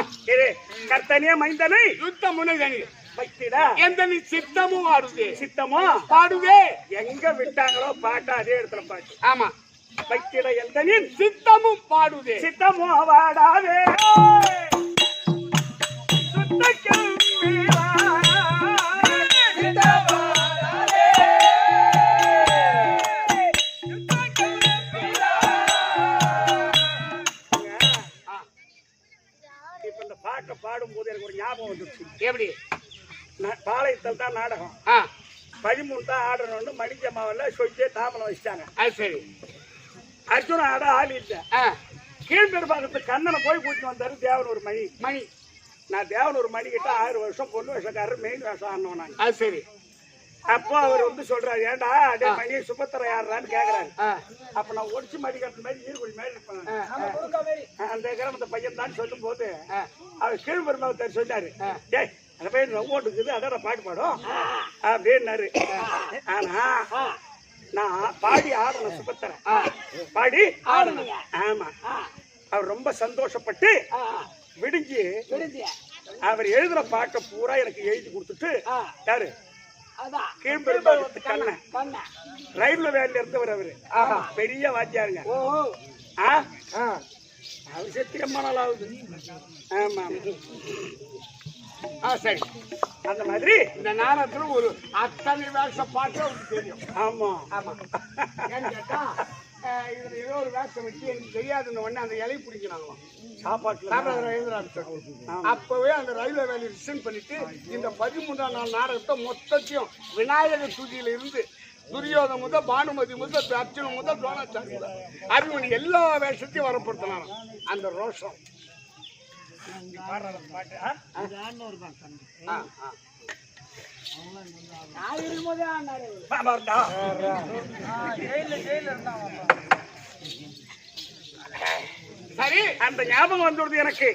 கர்த்தனே மைந்தனை யுத்த முனைதனி வைத்திடா எந்த நீ சித்தமும் ஆடுதே. சித்தமோ பாடுதே. எங்க விட்டாங்களோ பாட்டா அதே இடத்துல பாட்டு. ஆமா. வைத்திட எந்த நீ சித்தமும் பாடுதே. சித்தமோ வாடாதே பாடும் போது எனக்கு ஒரு ஞாபகம் வந்துச்சு. எப்படி? பாளையத்தில் தான் நாடகம் 13 தான் ஆடணும்னு மணிஜம்மாவில் சொல்லிட்டே தாமலம் வச்சுட்டாங்க. அது சரி. அர்ஜுன ஆட ஆள் இல்லை. கீழ்பெரும்பாக்கத்து கண்ணனை போய் கூட்டிட்டு வந்தாரு தேவனூர் மணி. நான் தேவனூர் மணி கிட்ட 6 வருஷம் பொண்ணு வேஷக்காரர் மெயின் வேஷம் ஆடணும் நான். அது சரி. அப்போ அவர் வந்து சொல்றாரு, ஏண்டா அதே மணி சுபத்திர யாருன்னு கேக்குறாரு. அப்ப நான் ஒடிச்சு மடி கட்டுற மாதிரி நீர்குடி மாதிரி இருப்பேன் அந்த கிராமத்தை பையன் தான் சொல்லும் போது அவர் கீழ்பெரும்பாக்கத்தார் சொன்னாரு, டேய் அந்த பையன் ரொம்ப இருக்குது அதான் பாட்டு பாடும் அப்படின்னாரு. ஆனா நான் பாடி ஆடணும் சுபத்திர பாடி ஆடணும். ஆமா. அவர் ரொம்ப சந்தோஷப்பட்டு விடிஞ்சு அவர் எழுதுற பாட்டை பூரா எனக்கு எழுதி கொடுத்துட்டு யாரு கீழ்பெரும்பாக்கத்து கண்ணன் ரயில்வே வேலையில இருந்தவர் அவரு. பெரிய வாத்தியாருங்க. அவர் செத்து ரொம்ப நாள் ஆகுது. ஆமா. சரி. அந்த மாதிரி இந்த நேரத்துல ஒரு அத்தனை வேஷ பாட்டு அவருக்கு தெரியும். ஆமா ஆமா. ஏன்னு கேட்டா இதுல ஏதோ ஒரு வேஷம் வச்சு எனக்கு தெரியாதுன்னு உடனே அந்த இலை பிடிக்கிறாங்களாம் சாப்பாட்டுல. அப்பவே அந்த ரயில்வே வேலையை ரிசைன் பண்ணிட்டு இந்த 13ஆம் நாள் நாடகத்தை மொத்தத்தையும் விநாயகர் துதியில இருந்து துரியோதன் முதல் பானுமதி முதல் அர்ஜுனன் முதல் துரோணாச்சாரி அருமணி எல்லா வேஷத்தையும் வரப்படுத்தினாங்க. அந்த ரோஷம் சரி. அந்த ஞாபகம் வந்துடுது எனக்கு.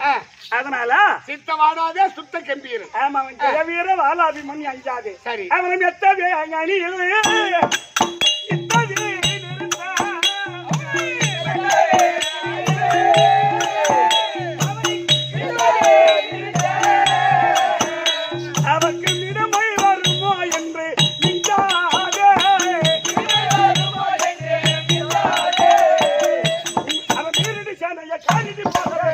அதனால சித்த வாடாதே சுத்த கம்பீர். ஆமா. வீர வாலாபிமணி அஞ்சாதே. சரி. அவன் எத்தவே அணி அவருக்கு நிறமை வருமோ என்று அவன் நீரடி சேனைய காரிடி போலவே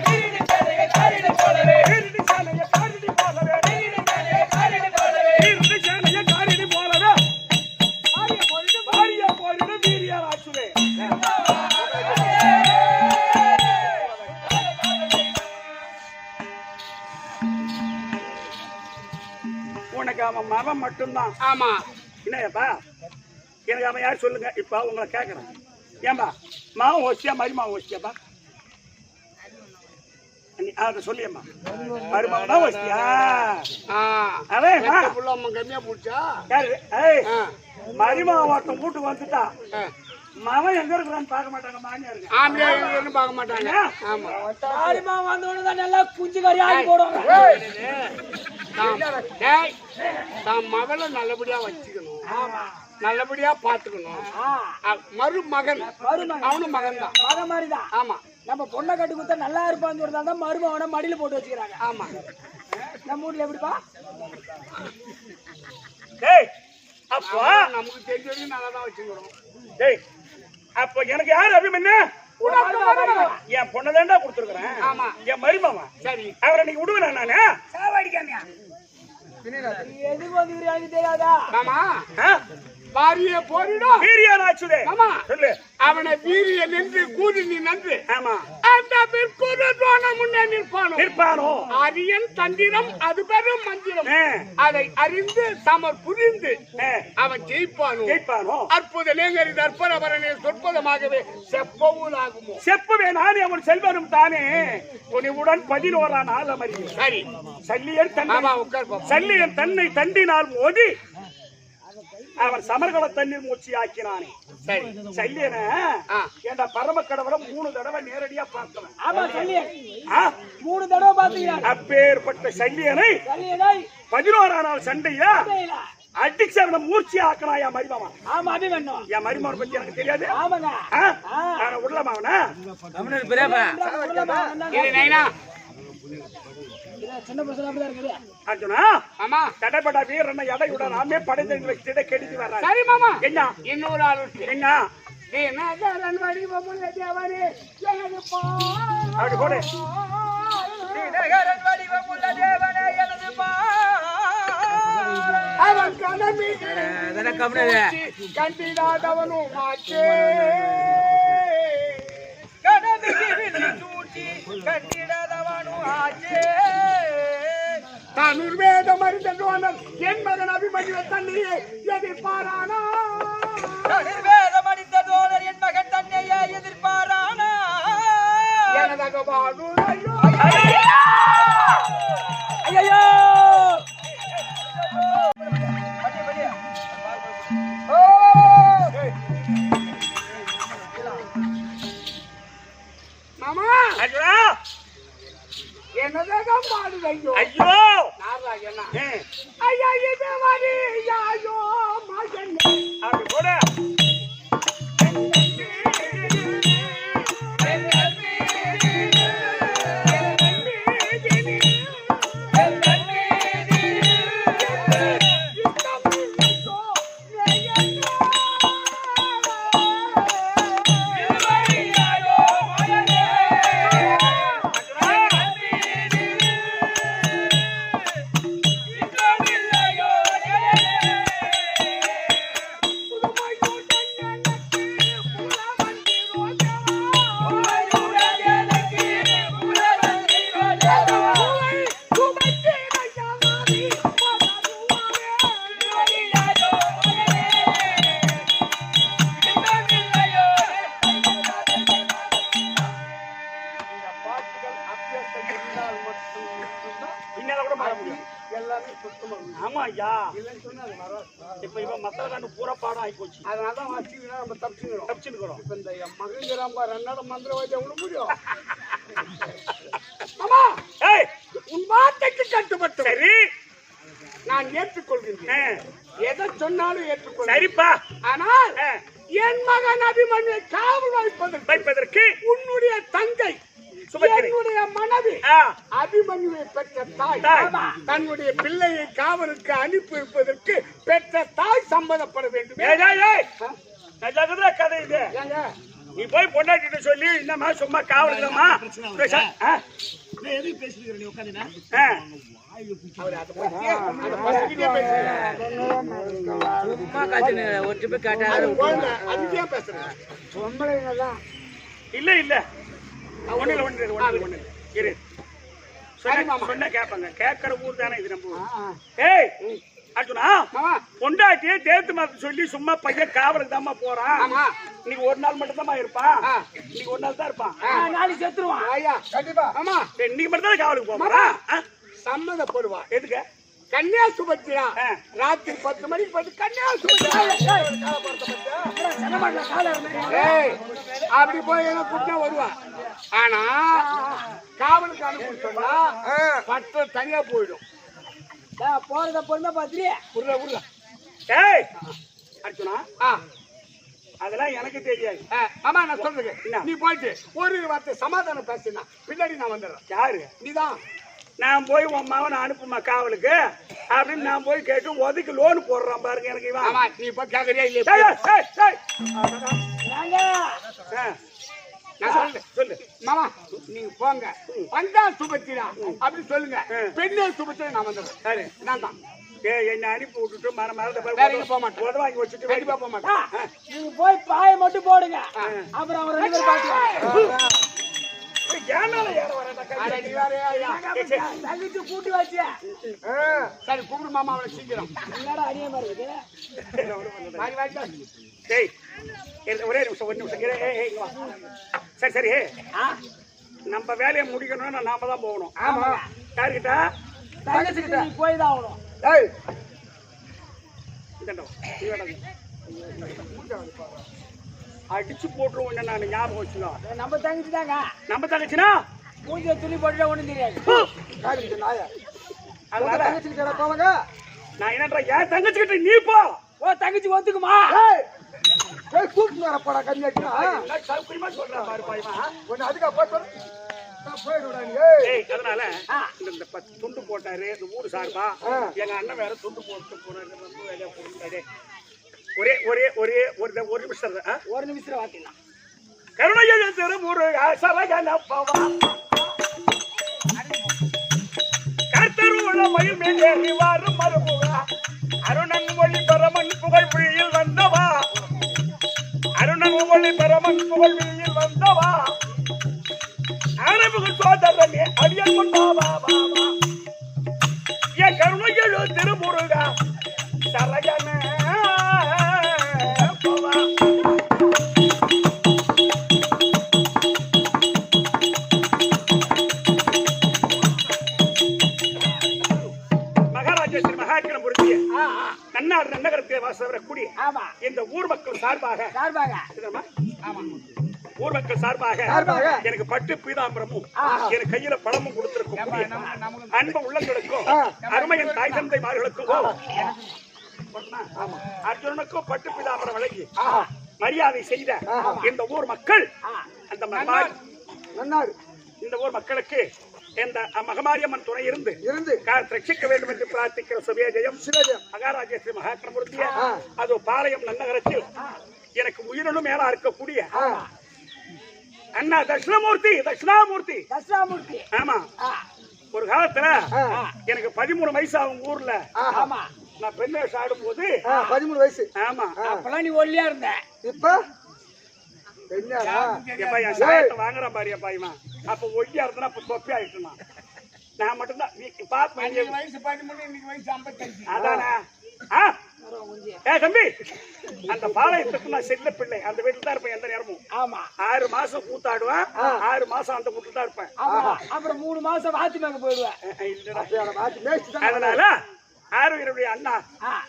உனக்கு அவன் மகன் மட்டும்தான். ஆமா. என்னப்பா எனக்கு அவன் யார் சொல்லுங்க. இப்ப உங்களை கேட்கறேன், ஏன்பா மாவன் ஓசியா மருமாவன் ஓசியாப்பா? அதை சொல்லியம்மா. மருமாவன் தான் ஓசியா? அவன் கம்மியா போச்சா? மருமாவன் ஒருத்தன் வீட்டுக்கு வந்துட்டா மகன் எங்க இருக்கிறான்னு பார்க்க மாட்டாங்க. மாமியாருங்க ஆம்பளையாரு பார்க்க மாட்டாங்க. ஆமா. தாலிமா வந்தவனு தான் நல்லா குஞ்சு கறி ஆகி போடுவாங்க. தான் மகளை நல்லபடியா வச்சுக்கணும். நல்லபடியா பாத்துக்கணும். மருமகன் அவனும் மகன் தான். மகன் மாதிரிதான். ஆமா. நம்ம பொண்ணை கட்டி கொடுத்தா நல்லா இருப்பான்னு சொல்றதா தான் மருமகனை மடியில போட்டு வச்சுக்கிறாங்க. ஆமா. நம்ம ஊர்ல எப்படிப்பா? அப்போ நமக்கு தெரிஞ்சவரையும் நல்லா தான் வச்சுக்கிறோம். அப்போ எனக்கு யாரு அபிமன்யு? என் பொண்ணை தாண்டா கொடுத்துருக்கிறேன். ஆமா. என் மருமவன். சரி. அவரை நீங்க விடுவேன் நானு. சாவடிக்காமியா எதுக்கு வந்து எனக்கு தெரியாதா? மாமா ஆ? பாரிய போரிடும் வீரியனாச்சுதே. ஆமா சொல்லு. அவனை வீரிய நின்று கூறி நீ நன்று ஆமா. அந்த பிற்குறதோன முன்னே நிற்பானோ நிற்பானோ. அரியன் தந்திரம் அது பெரும் மந்திரம் ஆ. அதை அறிந்து சமர் புரிந்து ஆ. அவன் ஜெயிப்பானோ ஜெயிப்பானோ. அற்புத நேங்கரி தற்பரவரனே சொற்பதமாகவே செப்பவும் ஆகுமோ. செப்புவே நானே அவன் செல்வனும் தானே துணிவுடன் 11 நாள் அமர்வு. சரி சல்லியன் ஆமா தன்னை உட்கார் பாப்போம். சல்லியன் தன்னை தண்டினால் மோதி அவன் சமர்கல தண்ணீர் மூச்சு ஆக்கினானே. சரி சல்லியன ஆ. ஏண்டா பரம கடவுளை 3 தடவை நேரடியா பார்த்தவன். ஆமா சொல்லியே. ஆ? 3 தடவை பாத்துக்கிறான். அப்பேற்பட்ட சல்லியனை சொல்லியே 11 நாள் சண்டையா டேய். அடிச்சு அவனை மூர்ச்சி ஆக்கணும் என் மருமவன். ஆமா அது வேணும். என் மருமவனை பத்தி எனக்கு தெரியாது. ஆமாங்க. அவனை விடலாமா அவனை? இது நைனா சின்ன பசங்க அப்படிதான் இருக்குது. அர்ஜுனா ஆமா தடைப்பட்ட வீரனை எடையுட நாமே படைத்தெடுத்து வச்சுட்டு கெடுத்து வர்றாரு. சரி மாமா என்ன இன்னொரு ஆள் இருக்கு. என்ன தினகரன் வடிவமுள்ள தேவனே எனது அப்படி போடு. தினகரன் வடிவமுள்ள தேவனே எனது அவன் கனமி கண்டிடாதவனும் ஆச்சே தனுர் வேதம் அறிந்தோனல் என் மகன் அபிமன்யுவை தன்னையே எதிர்பாரானா. என் மகன் தன்னையே எதிர்பாரானா. எனதாக வாழும் ஐயோ மாமா அர்ஜுனா என்னதான் பாடுது. ஐயோ ஐயோ நாராயணா ஏ, ஐயா இது வரி ஐயோ மகன் அப்படி போடு. பின்னால கூட மாற முடியும். எல்லாமே சுத்தமா ஆமா ஐயா. இல்லைன்னு சொன்னா அது வராது. இப்ப இவன் மசாலா கண்டு பூரா பாடம் ஆகி போச்சு. அதனாலதான் வாசிக்கிறோம் நம்ம தப்பிச்சுக்கிறோம். தப்பிச்சுக்கிறோம். இப்ப இந்த என் மகன் ரெண்டாவது மந்திர வைத்தியம் எவ்வளவு முடியும். ஆமா ஏய் உன் வார்த்தைக்கு கட்டுப்பட்டு சரி. நான் ஏற்றுக்கொள்கிறேன். எதை சொன்னாலும் ஏற்றுக்கொள். சரிப்பா. ஆனால் என் மகன் அபிமன்யை காவல் வைப்பதற்கு உன்னுடைய தங்கை சுபத்திரை. என்னுடைய மனைவி ஆ, அபிமன்யுவை பெற்ற தாய் தாய். தன்னுடைய பிள்ளையை காவலுக்கு அனுப்பி இருப்பதற்கு பெற்ற தாய் சம்மதப்பட வேண்டும். ஏய், ஏய், ஏய். நல்லதுடா கதை இது. ஏங்க, நீ போய் பொண்டாட்டிட்டு சொல்லி என்னம்மா சும்மா காவலுக்குமா அவரு அதை பத்தியே, அதை பத்திக்கிட்டே பேசுறாரு. அது குழந்தை, அதுக்கே பேசுறாரு. பொம்பளைங்கெல்லாம் இல்ல இல்ல ஒண்ணு இல்ல ஒண்ணு இல்ல, ஒண்ணு இல்ல, ஒண்ணு இல்ல. இரு சொன்ன கேட்பாங்க. கேட்கற ஊர் தானே இது நம்ம ஊர். ஏய் அர்ஜுனா, மாமா, பொண்டாட்டியே தேர்த்து மாத்த சொல்லி சும்மா பையன் காவலுக்கு தாம்மா போறான். ஆமா. இன்னைக்கு ஒரு நாள் மட்டும் தான்மா இருப்பான். ஆ. இன்னைக்கு ஒரு நாள் தான் இருப்பான். நாளைக்கு செத்துருவான். ஐயா, கண்டிப்பா. ஆமா, இன்னைக்கு மட்டும் தான் காவலுக்கு போறான். சம்மதப்படுவா. எதுக்கு? கன்னியா சுபத்திரா ஆ. ராத்திரி 10 மணிக்கு பார்த்து கன்னியா சுபத்திரா ஏய், அப்படி போய் என்ன கூப்பிட்டா வருவா. ஆனா காவலுக்கு அனுப்பி சொன்னா பட்டு தனியா போயிடும். போறத பொண்ணை பாத்திரியே. உருள உருள. ஏய் அர்ஜுனா, ஆ, அதெல்லாம் எனக்கு தெரியாது. ஆமா, நான் சொல்றேன். நீ போயிட்டு ஒரு வார்த்தை சமாதானம் பேசினா பின்னாடி நான் வந்துடுறேன். யாரு? நீதான். நான் போய் உன் மகனை அனுப்புமா காவலுக்கு அப்படின்னு நான் போய் கேட்டு ஒதுக்கு லோன் போடுறான் பாருங்க எனக்கு இவன். ஆமா, நீ இப்ப கேக்குறியா இல்லையா? ஏய், ஏய், ஏய், ஏய். நாங்க ஆ. நான் சொல்றேன். சொல்லு மாமா நீங்க போங்க. வந்தா சுபத்திரா அப்படி சொல்லுங்க. பெண்ணே சுபத்திரா நான் வந்துடுறேன். சரி நான் தான். என்ன அனுப்பி விட்டுட்டு மறந்து வேற எங்க போக மாட்டேன். உதவாங்கி வச்சுட்டு கண்டிப்பா போக மாட்டேன். நீங்க போய் பாயை மட்டும் போடுங்க அப்புறம் அவர் 2 பேரும் பாத்துக்கலாம். ஏனால யார வரடா அட நீ வேற ஐயா. தங்கச்சி கூட்டி வச்சு சரி கூப்பிடு மாமா அவனை சீக்கிரம். என்னடா அடியே மாதிரி இருக்கு. வாடி வாடி. டேய் ஒரே நிமிஷம் ஒரு நிமிஷம் ஏய் இங்க வா. சரி சரி நம்ம வேலையை முடிக்கணும்னா நாம தான் போகணும். ஆமா. யார்கிட்ட? தங்கச்சி கிட்ட நீ போய் தான் ஆகணும். ஏய் இந்தடா நீ வேடா அடிச்சு போட்டுருவோம். என்ன நான் ஞாபகம் வச்சுக்கோ. நம்ம தங்கச்சி தாங்க. நம்ம தங்கச்சினா மூஞ்சில துணி போட்டுட்டா ஒண்ணும் தெரியாது. காரிக்கிட்ட நாயா அதனால தங்கச்சி கிட்ட போவாங்க. நான் என்னன்றா என் தங்கச்சி கிட்ட நீ போ. ஓ தங்கச்சி ஒத்துக்குமா? ஏய் ஏய் கூப்பிட்டு வரப்படா கன்னியாக்கினா நான் சௌகரியமா சொல்றேன் பாரு பாய்மா. ஒன்னு அதுக்கா போய் நான் போயிடுடா நீ. ஏய் அதனால இந்த துண்டு போட்டாரு இந்த ஊரு சார்பா எங்க அண்ணன் வேற துண்டு போட்டு போறாரு. ரொம்ப வேலையா போறாரு. ஒரே ஒரே ஒரே ஒரு நிமிஷம் ஒரு நிமிஷம் வாத்திடலாம். கருணையை திருமுருகா சரகனப்பவா கர்த்தருள மயில் மேலே வாரும் மறுமுகா அருணன் மொழி பரமன் புகழ் விழியில் வந்தவா அருணன் மொழி பரமன் புகழ் விழியில் வந்தவா ஆரம்புகள் சோதரனே அடியன் கொண்டாவா பாபா என் கருணையெழு திருமுருகா சரகன நன்னாடு நன்னகரத்திலே வாசவரக்கூடிய இந்த ஊர் மக்கள் சார்பாக ஊர் மக்கள் சார்பாக எனக்கு பட்டு பீதாம்பரமும் எனக்கு கையில பழமும் கொடுத்திருக்கும் அன்பு உள்ளங்களுக்கும் அருமையின் தாய் தந்தை மார்களுக்கும் அர்ஜுனனுக்கும் பட்டு பீதாம்பரம் வழங்கி மரியாதை செய்த இந்த ஊர் மக்கள் அந்த நன்னாடு இந்த ஊர் மக்களுக்கு இந்த மகமாரியம்மன் துணை இருந்து ரட்சிக்க வேண்டும் என்று பிரார்த்திக்கிற சுபேஜயம் மகாராஜேஸ்வரி மகாத்மூர்த்திய அது பாளையம் நன்னகரத்தில் எனக்கு உயிரினும் மேலா இருக்கக்கூடிய அண்ணா தட்சிணாமூர்த்தி ஆமா ஒரு காலத்துல எனக்கு 13 வயசு அவங்க ஊர்ல நான் பெண் வேஷம் ஆடும் போது 13 வயசு. ஆமா அப்பெல்லாம் நீ ஒல்லியா இருந்த. இப்ப வாங்குற பாரியா பாய்மா அப்ப ஒய்யா இருந்தா அப்ப தொப்பி ஆயிட்டுனா நான் மட்டும்தான் வயசு 13 இன்னைக்கு வயசு 55. அதானே தம்பி அந்த பாளையத்துக்கு நான் செல்ல பிள்ளை அந்த வீட்டுல தான் இருப்பேன் எந்த நேரமும். 6 மாசம் கூத்தாடுவேன் 6 மாசம் அந்த வீட்டுல தான் இருப்பேன். அப்புறம் 3 மாசம் வாத்தி மேங்க போயிடுவேன். அதனால ஆரோக்கியருடைய அண்ணா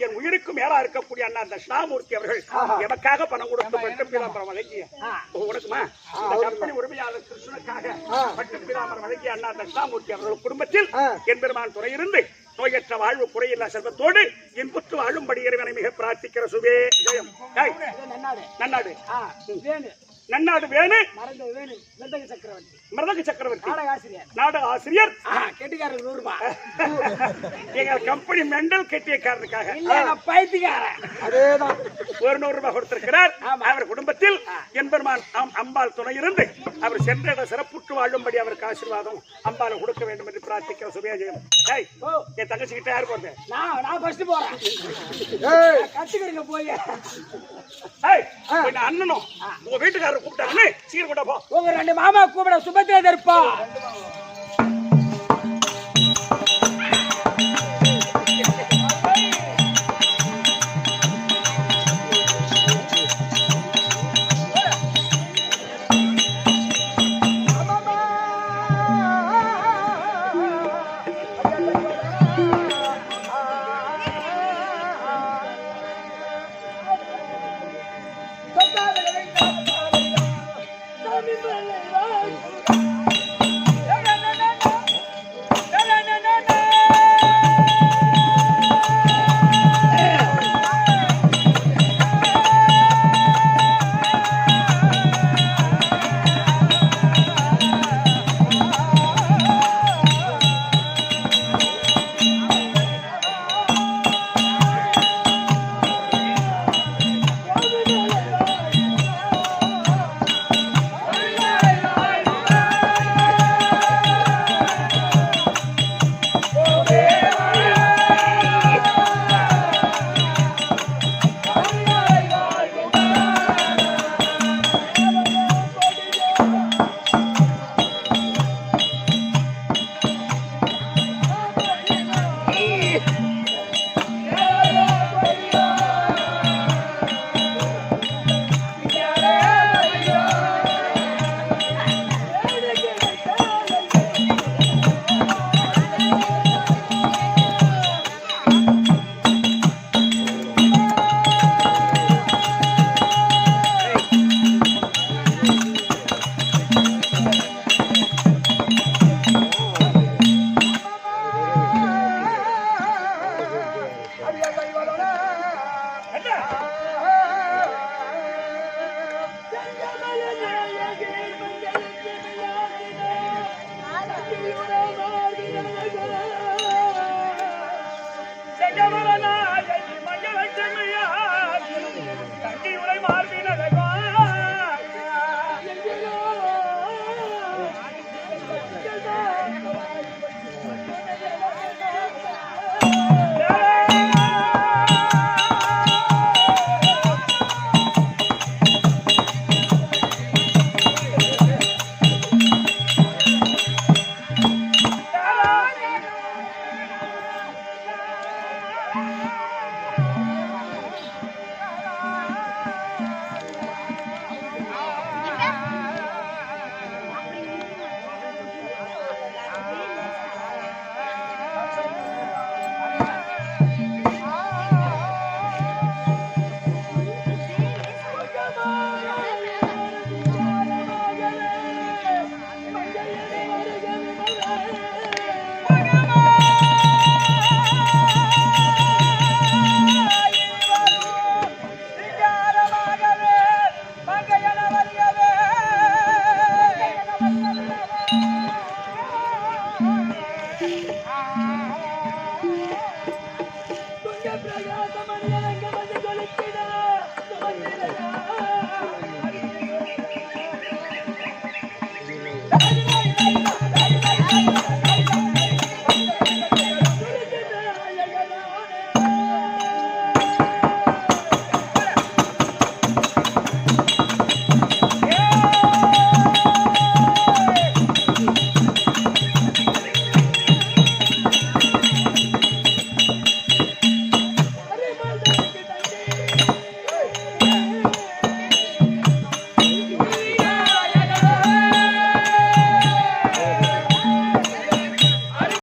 என் உயிருக்கு மேலா இருக்கக்கூடிய அண்ணா தட்சிணாமூர்த்தி அவர்கள் எனக்காக பணம் கொடுத்து பட்டு பீதாம்பரம் வழங்கிய உனக்குமா கம்பெனி உரிமையாளர் கிருஷ்ணனுக்காக பட்டு பீதாம்பரம் வழங்கிய அண்ணா தட்சிணாமூர்த்தி அவர்கள் குடும்பத்தில் என் பெருமான் துணை இருந்து நோயற்ற வாழ்வு குறையில்லா செல்வத்தோடு இன்புற்று வாழும்படி இறைவனை மிக பிரார்த்திக்கிற சுபே ஜெயம். நன்னாடு நன்னாடு வேணு மிருதக சக்கரவர்த்தி நாடக ஆசிரியர் கெட்டிக்காரர் 100 ரூபாய். எங்க கம்பெனி மெண்டல் கெட்டியக்காரனுக்காக பைத்தியக்காரன் ஒரு 100 ரூபாய் கொடுத்திருக்கிறார். அவர் குடும்பத்தில் என்பெருமான் அம்பாள் துணை இருந்து அவர் சென்ற சிறப்புற்று வாழும்படி அவருக்கு ஆசீர்வாதம் அம்பால கொடுக்க வேண்டும் என்று பிரார்த்திக்கிற சுபேஜயம். என் தங்கச்சி கிட்ட யாரு போறது? நான் ஃபர்ஸ்ட் போறேன். கத்துக்கிறீங்க போய் அண்ணனும் உங்க வீட்டுக்காரர் கூப்பிட்டாங்கன்னு சீர் கூட போ. உங்க 2 மாமா கூப்பிட சுபத்திரா இருப்பா. தங்கி உரை மார்பினதா பிரகாச மணியலங்க வந்து கொளுத்திட